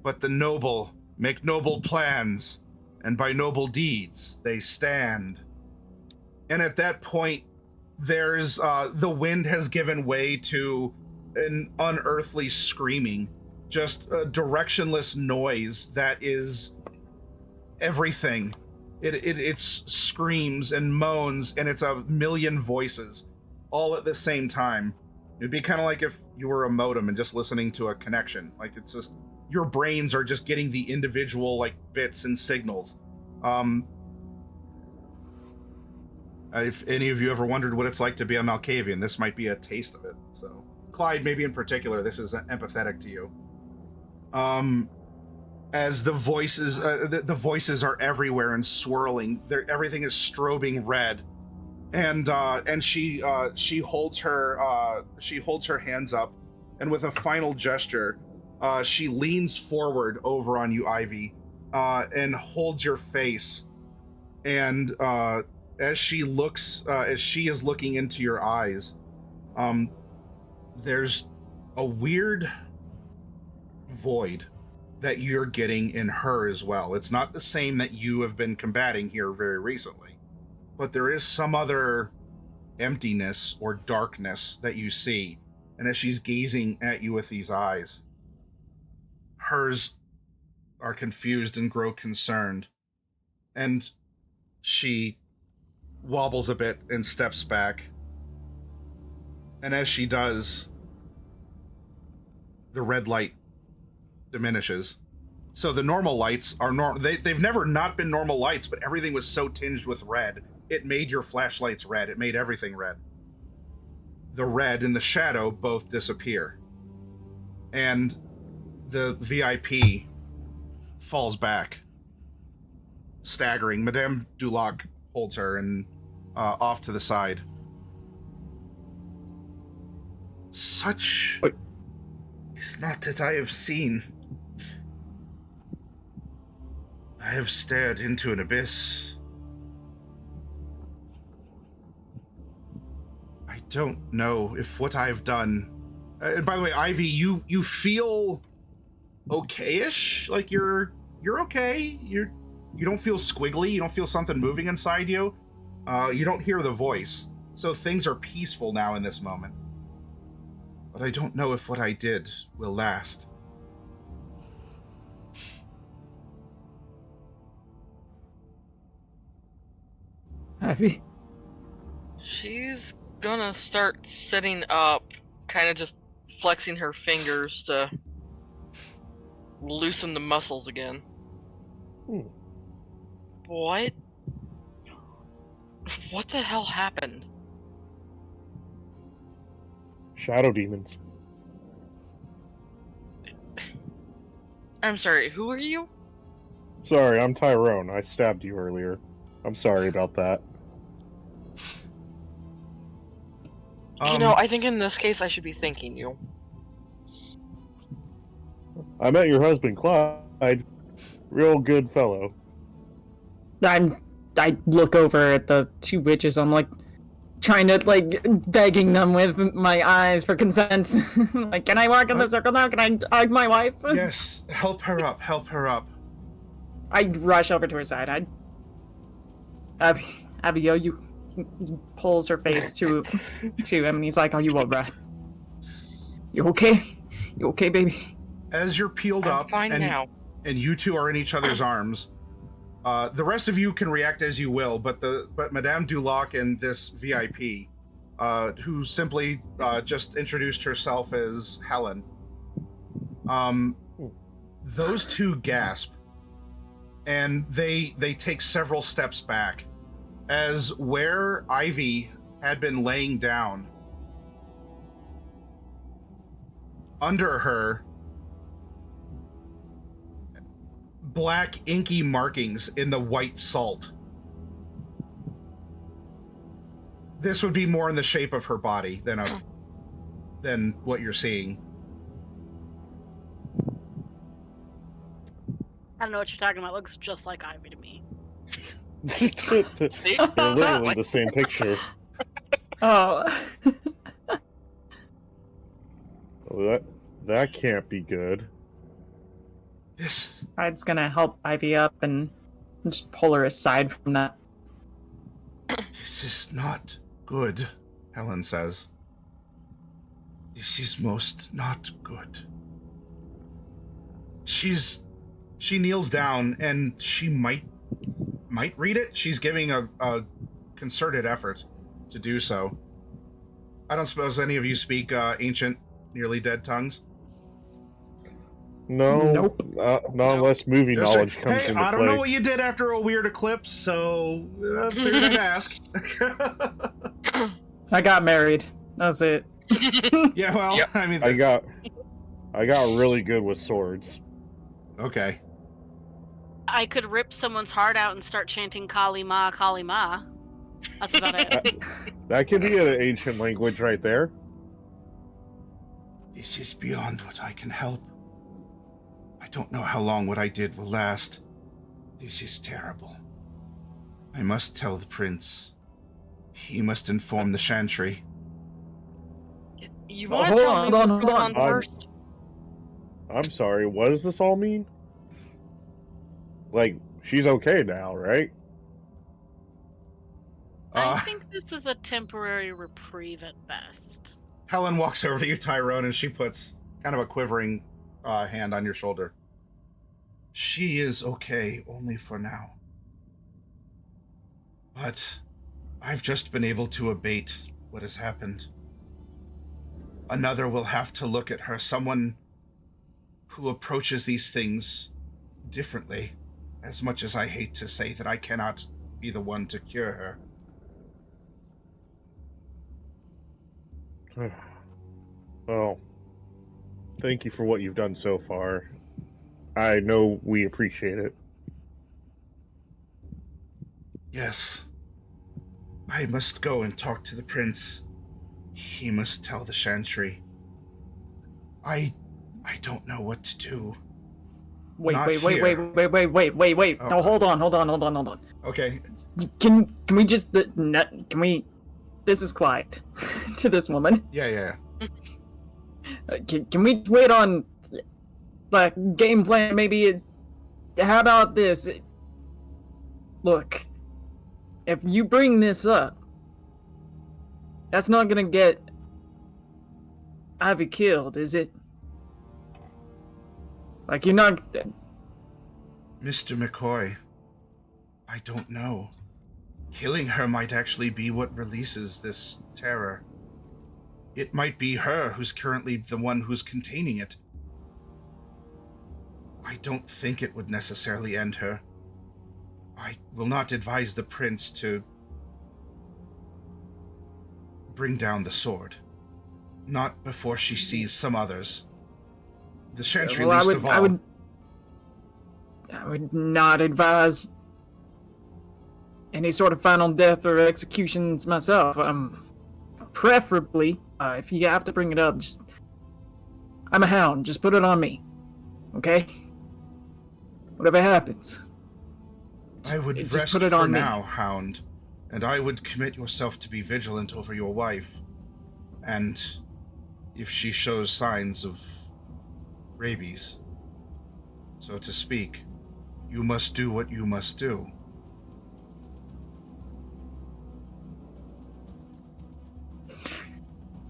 But the noble make noble plans, and by noble deeds they stand. And at that point, there's the wind has given way to an unearthly screaming, just a directionless noise that is everything. It's screams and moans, and it's a million voices all at the same time. It'd be kind of like if you were a modem and just listening to a connection. Like, it's just your brains are just getting the individual like bits and signals. If any of you ever wondered what it's like to be a Malkavian, this might be a taste of it. So, Clyde, maybe in particular, this is empathetic to you. As the voices, the voices are everywhere and swirling. Everything is strobing red, and she holds her hands up, and with a final gesture, she leans forward over on you, Ivy, and holds your face, and as she is looking into your eyes, there's a weird void that you're getting in her as well. It's not the same that you have been combating here very recently, but there is some other emptiness or darkness that you see. And as she's gazing at you with these eyes, hers are confused and grow concerned. And she wobbles a bit and steps back. And as she does, the red light diminishes. So the normal lights are they've never not been normal lights, but everything was so tinged with red, it made your flashlights red. It made everything red. The red and the shadow both disappear. And the VIP falls back, staggering. Madame Dulac holds her and off to the side. Such is not that I have seen. I have stared into an abyss. I don't know if what I've done... and by the way, Ivy, you feel okay-ish? Like you're okay? You don't feel squiggly? You don't feel something moving inside you? You don't hear the voice. So things are peaceful now in this moment. But I don't know if what I did will last. Ivy? She's gonna start sitting up, kind of just flexing her fingers to loosen the muscles again. What? What the hell happened? Shadow demons. I'm sorry, who are you? Sorry, I'm Tyrone. I stabbed you earlier. I'm sorry about that. You know, I think in this case I should be thanking you. I met your husband, Clyde. Real good fellow. I look over at the two witches. I'm like trying to begging them with my eyes for consent. Like, can I walk in the circle now? Can I hug my wife? Yes, help her up. Help her up. I rush over to her side. Abigail, he pulls her face to him, and he's like, "Are you all right? You okay? You okay, baby?" As you're peeled I'm up, fine now. and you two are in each other's arms, the rest of you can react as you will, but Madame Dulac and this VIP, who simply just introduced herself as Helen, those two gasp, and they take several steps back, as where Ivy had been laying down, under her, black inky markings in the white salt. This would be more in the shape of her body than what you're seeing. I don't know what you're talking about. It looks just like Ivy to me. See? They're literally the same picture. Oh. Well, that can't be good. Clyde's gonna help Ivy up and just pull her aside from that. This is not good, Helen says. This is most not good. She kneels down, and she might read it. She's giving a concerted effort to do so. I don't suppose any of you speak ancient, nearly dead tongues? No, Nope. not unless movie Just knowledge say, comes hey, into I don't play. know what you did after a weird eclipse, so figured I'd ask. I got married. That's it. Yeah, well, Yep. I mean, I got really good with swords. okay. I could rip someone's heart out and start chanting Kali Ma, Kali Ma. That's about it. That could be an ancient language right there. This is beyond what I can help. I don't know how long what I did will last. This is terrible. I must tell the prince. He must inform the Chantry. You Oh, want to hold tell on, me hold what's on, going hold on on. first? I'm sorry, what does this all mean? Like, she's okay now, right? I think this is a temporary reprieve at best. Helen walks over to you, Tyrone, and she puts kind of a quivering hand on your shoulder. She is okay, only for now. But I've just been able to abate what has happened. Another will have to look at her, someone who approaches these things differently, as much as I hate to say that I cannot be the one to cure her. Well, thank you for what you've done so far. I know we appreciate it. Yes. I must go and talk to the prince. He must tell the Chantry. I don't know what to do. Wait. Not No, Oh. hold on. Okay. Can we just can we? This is Clyde to this woman. Yeah. Can we wait on the game plan? Maybe it's. How about this? Look, if you bring this up, that's not gonna get Ivy killed, is it? Like, you're not. Mr. McCoy, I don't know. Killing her might actually be what releases this terror. It might be her who's currently the one who's containing it. I don't think it would necessarily end her. I will not advise the prince to bring down the sword. Not before she sees some others. The Chantry least of all. I would not advise any sort of final death or executions myself. Preferably, if you have to bring it up, I'm a hound. Just put it on me, okay? Whatever happens. I would just rest put it for on me. now, Hound, and I would commit yourself to be vigilant over your wife. And if she shows signs of rabies, so to speak, you must do what you must do.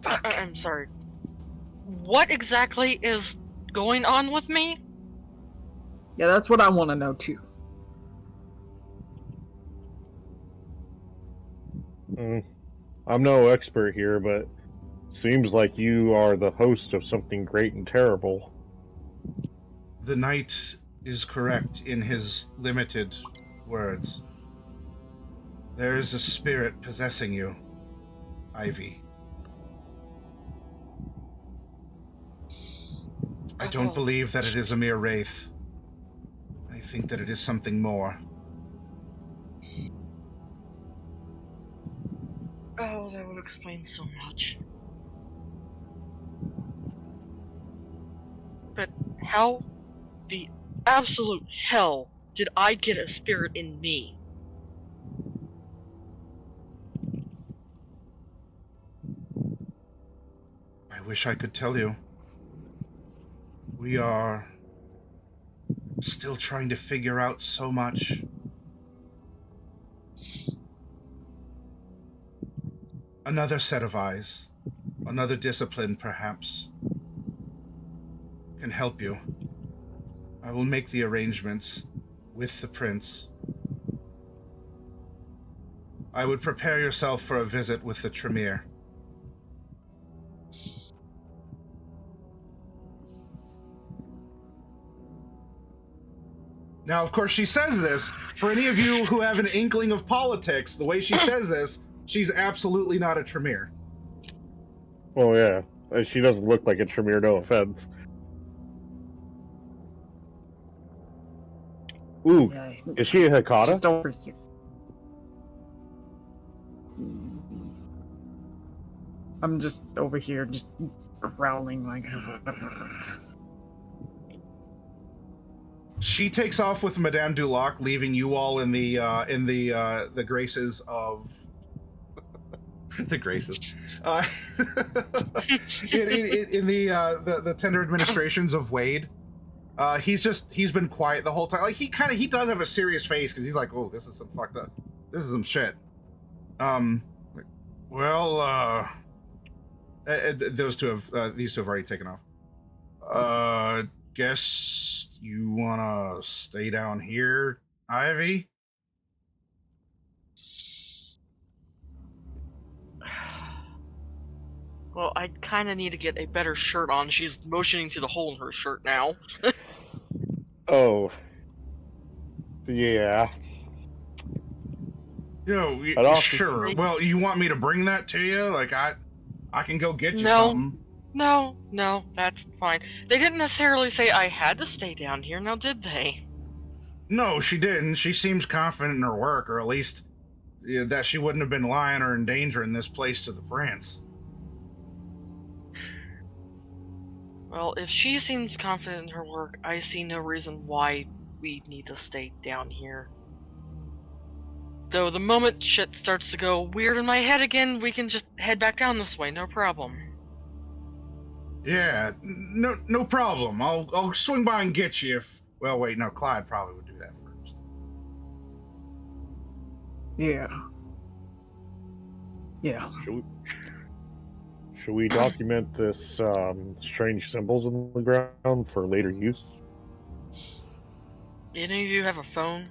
I'm sorry. What exactly is going on with me? Yeah, that's what I want to know too. I'm no expert here, but seems like you are the host of something great and terrible. The knight is correct in his limited words. There is a spirit possessing you, Ivy. I don't believe that it is a mere wraith. I think that it is something more. Oh, that would explain so much. But how the absolute hell did I get a spirit in me? I wish I could tell you. We are still trying to figure out so much. Another set of eyes, another discipline perhaps, can help you. I will make the arrangements with the prince. I would prepare yourself for a visit with the Tremere. Now, of course, she says this. For any of you who have an inkling of politics, the way she says this, she's absolutely not a Tremere. Oh yeah, and she doesn't look like a Tremere. No offense. Ooh, Yeah, is she a Hekata? just over here. I'm just over here, just growling like. She takes off with Madame Dulac, leaving you all in the graces of the graces, in the tender administrations of Wade. He's been quiet the whole time. Like he does have a serious face because he's like, oh, this is some fucked up. This is some shit. Well, these two have already taken off. Guess you wanna stay down here, Ivy? Well, I kind of need to get a better shirt on. She's motioning to the hole in her shirt now. Oh, yeah. Yo, I'd also- sure. Well, you want me to bring that to you? Like I can go get you No. something. No, that's fine. They didn't necessarily say I had to stay down here, now did they? No, she didn't. She seems confident in her work, or at least that she wouldn't have been lying or endangering this place to the prince. Well, if she seems confident in her work, I see no reason why we need to stay down here. Though the moment shit starts to go weird in my head again, we can just head back down this way, no problem. Yeah, no problem. I'll swing by and get you if. Well, wait, no, Clyde probably would do that first. Yeah. Yeah. Should we document this strange symbols in the ground for later use? Any of you have a phone?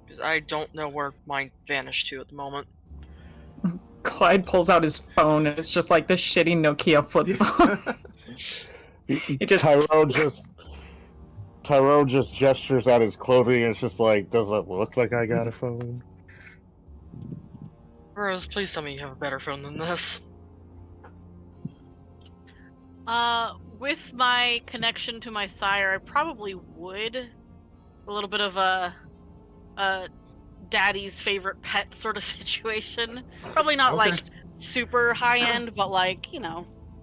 Because I don't know where mine vanished to at the moment. Clyde pulls out his phone, and it's just like this shitty Nokia flip phone. It just Tyrone just gestures at his clothing and it's just like, does it look like I got a phone? Rose, please tell me you have a better phone than this. With my connection to my sire, I probably would. A little bit of a daddy's favorite pet sort of situation. Probably not Okay. like super high end, but like,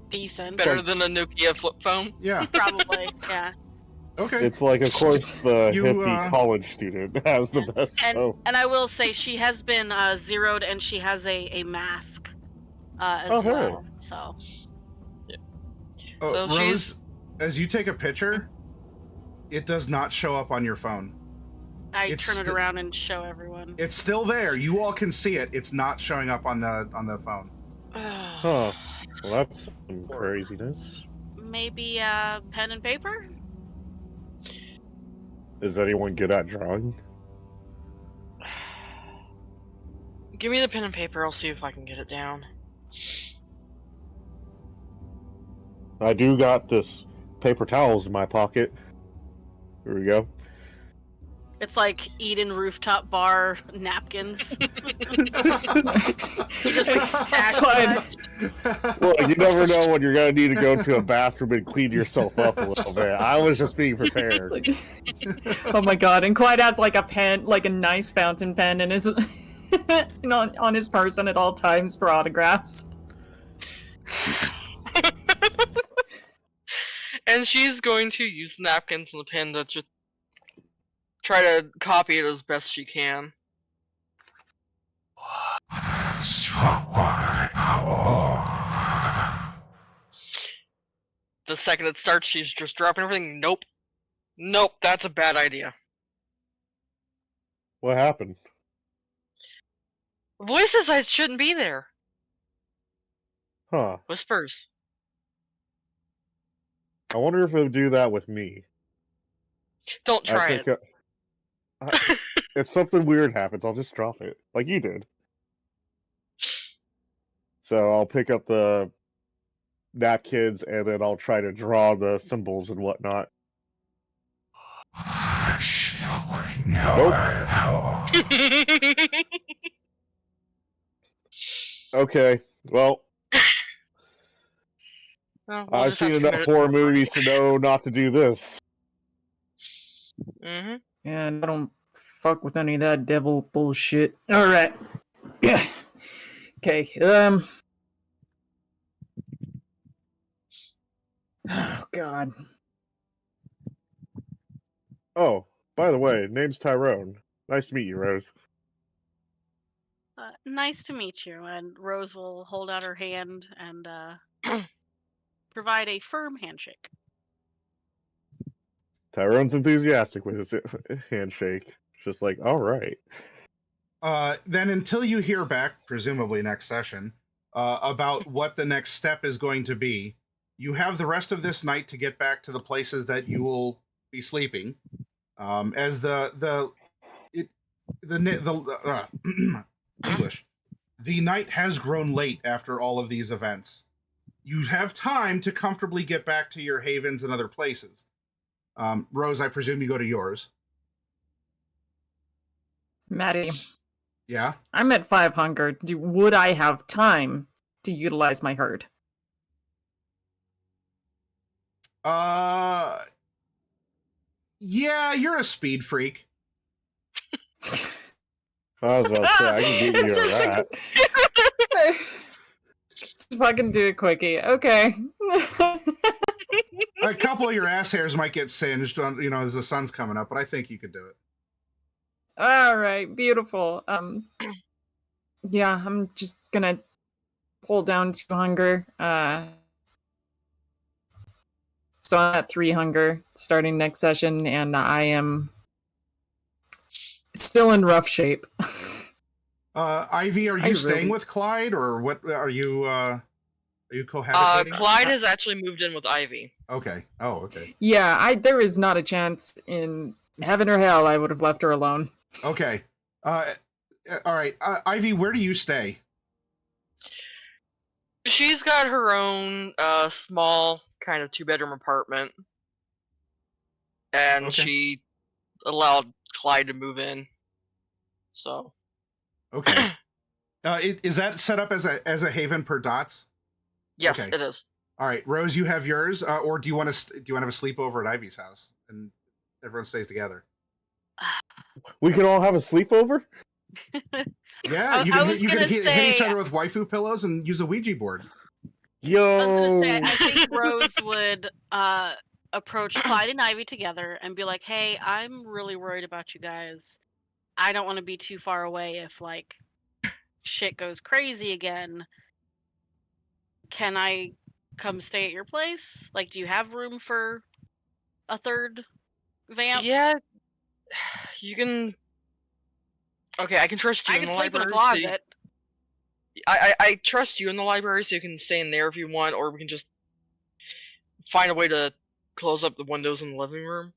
decent. Better than a Nokia flip phone? Yeah. Probably, yeah. Okay. It's like, of course, the You, hippie college student has the best phone. And I will say she has been zeroed, and she has a mask as Oh, hey. well. So So Rose, as you take a picture, it does not show up on your phone. I It's turn it around and show everyone. It's still there. You all can see it. It's not showing up on the phone. Huh. Well, that's some craziness. Maybe pen and paper? Is anyone good at drawing? Give me the pen and paper, I'll see if I can get it down. I do got this paper towels in my pocket. Here we go. It's like Eden rooftop bar napkins. You just like stash that. Well, you never know when you're gonna need to go to a bathroom and clean yourself up a little bit. I was just being prepared. Oh my god! And Clyde has like a pen, like a nice fountain pen, in his, on his person at all times for autographs. And she's going to use the napkins and the pen to just try to copy it as best she can. The second it starts, she's just dropping everything. Nope, that's a bad idea. What happened? Voices that shouldn't be there. Huh. Whispers. I wonder if it would do that with me. Don't try it. If something weird happens, I'll just drop it, like you did. So I'll pick up the napkins and then I'll try to draw the symbols and whatnot. Okay, well, Well, we'll I've just have seen to enough commit it horror to memory. movies to know not to do this. Mm-hmm. And I don't fuck with any of that devil bullshit. Alright. Yeah. Okay, oh, God. Oh, by the way, name's Tyrone. Nice to meet you, Rose. Nice to meet you. And Rose will hold out her hand and provide a firm handshake. Tyrone's enthusiastic with his handshake. Just like, all right. Then until you hear back, presumably next session, about what the next step is going to be, you have the rest of this night to get back to the places that you will be sleeping. As English, the night has grown late after all of these events. You have time to comfortably get back to your havens and other places. Rose, I presume you go to yours. Maddie, Yeah? I'm at 5 hunger. Would I have time to utilize my herd? Yeah, you're a speed freak. I was about to say, I can get you a rat. Just fucking do it, quickie. Okay. A couple of your ass hairs might get singed on, as the sun's coming up, but I think you could do it. All right, beautiful. Yeah, I'm just gonna pull down 2 hunger. So I'm at 3 hunger starting next session, and I am still in rough shape. Ivy, are you staying with Clyde, or what? Are you cohabitating? Clyde has actually moved in with Ivy. Okay. Oh, okay. Yeah, there is not a chance in heaven or hell I would have left her alone. Okay. All right. Ivy, where do you stay? She's got her own small kind of 2-bedroom apartment, and Okay. she allowed Clyde to move in. So. Okay. Is that set up as a haven per dots? Yes, Okay. it is. All right, Rose, you have yours, or do you want to have a sleepover at Ivy's house and everyone stays together? We can all have a sleepover? Yeah, you can hit each other with waifu pillows and use a Ouija board. Yo. I was gonna say, I think Rose would approach Clyde and Ivy together and be like, "Hey, I'm really worried about you guys. I don't want to be too far away if like shit goes crazy again. Can I come stay at your place? Like, do you have room for a third vamp? Yeah, you can. Okay, I can trust you. I in can the sleep in a library, closet. I trust you in the library, so you can stay in there if you want, or we can just find a way to close up the windows in the living room,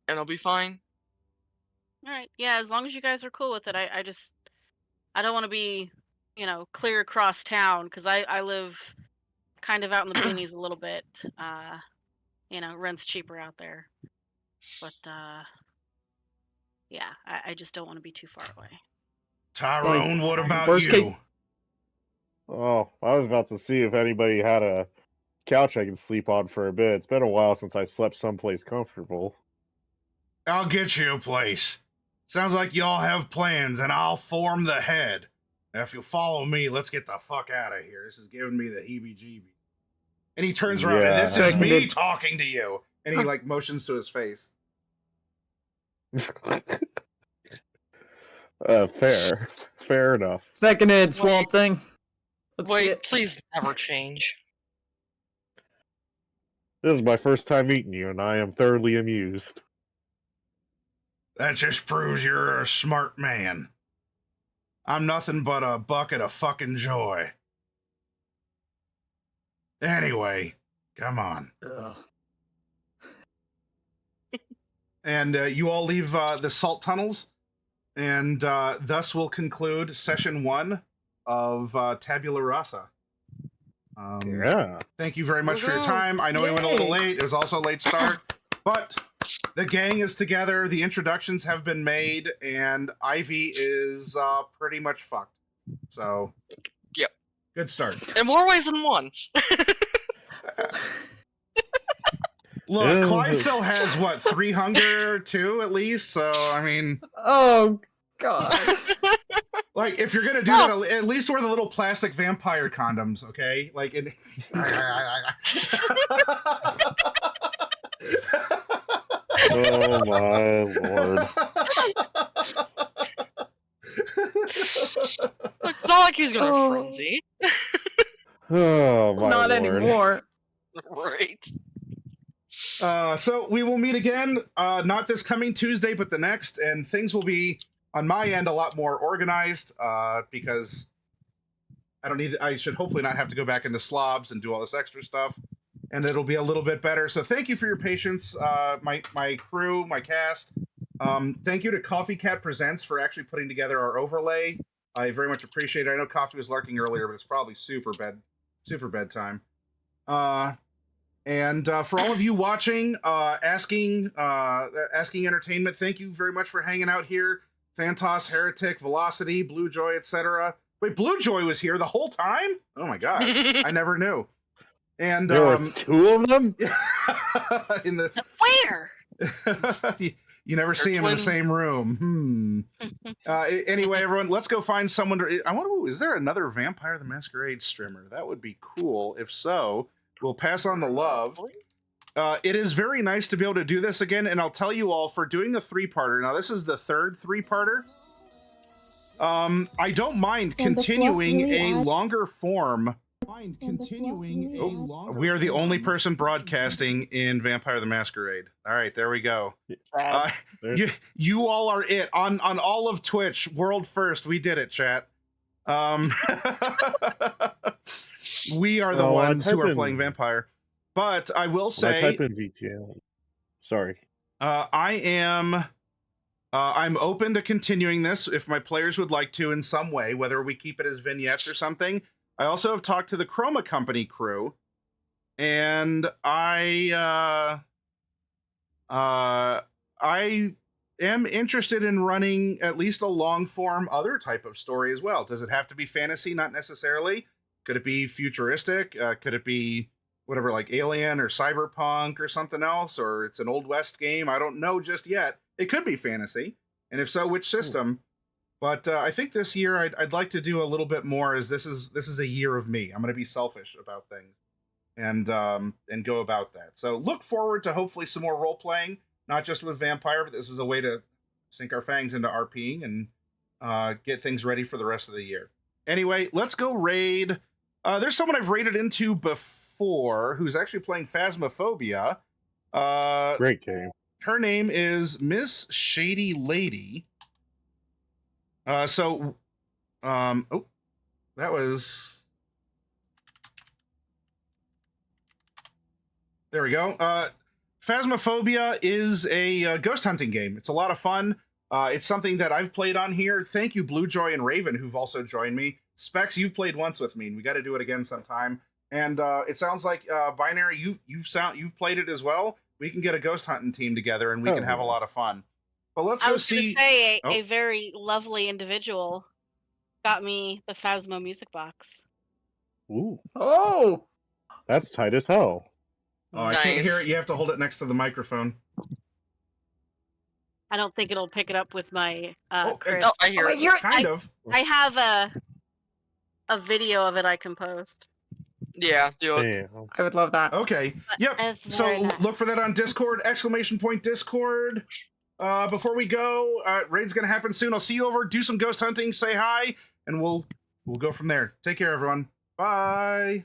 and it'll be fine. All right, yeah, as long as you guys are cool with it. I don't want to be, clear across town because I live kind of out in the boonies a little bit. Rent's cheaper out there, but yeah, I just don't want to be too far away. Tyrone, what about Worst you? case- Oh, I was about to see if anybody had a couch I can sleep on for a bit. It's been a while since I slept someplace comfortable. I'll get you a place. Sounds like y'all have plans, and I'll form the head. Now, if you'll follow me, let's get the fuck out of here. This is giving me the heebie-jeebies. And he turns around, and this is me talking to you. And he, motions to his face. Fair enough. Seconded, Swamp Thing. Wait, please never change. This is my first time meeting you, and I am thoroughly amused. That just proves you're a smart man. I'm nothing but a bucket of fucking joy. Anyway, come on. And you all leave the salt tunnels, and thus will conclude session 1 of Tabula Rasa. Yeah. Thank you very much for your time. I know we went a little late. It was also a late start, but The gang is together. The introductions have been made, and Ivy is pretty much fucked. So, Yep. Good start. In more ways than one. Look, Clyde still has, 3 hunger, 2 at least? So, I mean... Oh, God. Like, if you're gonna do that, at least wear the little plastic vampire condoms, okay? Like, Oh my lord. It's not like he's gonna frenzy. Oh my Not lord. anymore. Right. So we will meet again, not this coming Tuesday, but the next, and things will be, on my end, a lot more organized, because I should hopefully not have to go back into slobs and do all this extra stuff, and it'll be a little bit better. So thank you for your patience, my crew, my cast. Thank you to Coffee Cat Presents for actually putting together our overlay. I very much appreciate it. I know Coffee was lurking earlier, but it's probably super bedtime. And for all of you watching, asking entertainment, thank you very much for hanging out here. Thantos, Heretic, Velocity, Bluejoy, etc. Wait, Bluejoy was here the whole time? Oh my god, I never knew. And there were 2 of them? in the Where? you never see him in the same room. Anyway, everyone, let's go find someone to... I wonder, is there another Vampire the Masquerade streamer? That would be cool. If so, we'll pass on the love. It is very nice to be able to do this again, and I'll tell you all, for doing the 3-parter, now this is the 3rd 3-parter, I don't mind continuing a longer form. We are the only person broadcasting in Vampire the Masquerade. All right, there we go. You all are it. On all of Twitch, world first, we did it, chat. We are the ones who are playing Vampire. But I will say, I type in VTL. Sorry. I'm open to continuing this if my players would like to in some way, whether we keep it as vignettes or something. I also have talked to the Chroma Company crew, and I am interested in running at least a long form other type of story as well. Does it have to be fantasy? Not necessarily. Could it be futuristic? Could it be whatever, like Alien or Cyberpunk or something else? Or it's an Old West game? I don't know just yet. It could be fantasy. And if so, which system? But I think this year I'd like to do a little bit more, as this is a year of me. I'm going to be selfish about things and go about that. So look forward to hopefully some more role playing, not just with Vampire, but this is a way to sink our fangs into RPing and get things ready for the rest of the year. Anyway, let's go raid. There's someone I've raided into before who's actually playing Phasmophobia. Great game. Her name is Miss Shady Lady. Oh, that was... There we go. Phasmophobia is a ghost hunting game. It's a lot of fun. It's something that I've played on here. Thank you, Bluejoy and Raven, who've also joined me. Specs, you've played once with me, and we got to do it again sometime. And it sounds like Binary, you've played it as well. We can get a ghost hunting team together, and we can have a lot of fun. But let's go see. I was going to say a very lovely individual got me the Phasmo music box. Ooh. Oh! That's tight as hell. Oh, I can't hear it. You have to hold it next to the microphone. I don't think it'll pick it up with my Chris. Oh, I hear it. Kind of. I have a video of it I can post. Yeah, do it. Damn. I would love that. Okay. Yep. So look for that on Discord, ! Discord. Before we go, raid's gonna happen soon. I'll see you over, do some ghost hunting, say hi, and we'll go from there. Take care, everyone. Bye.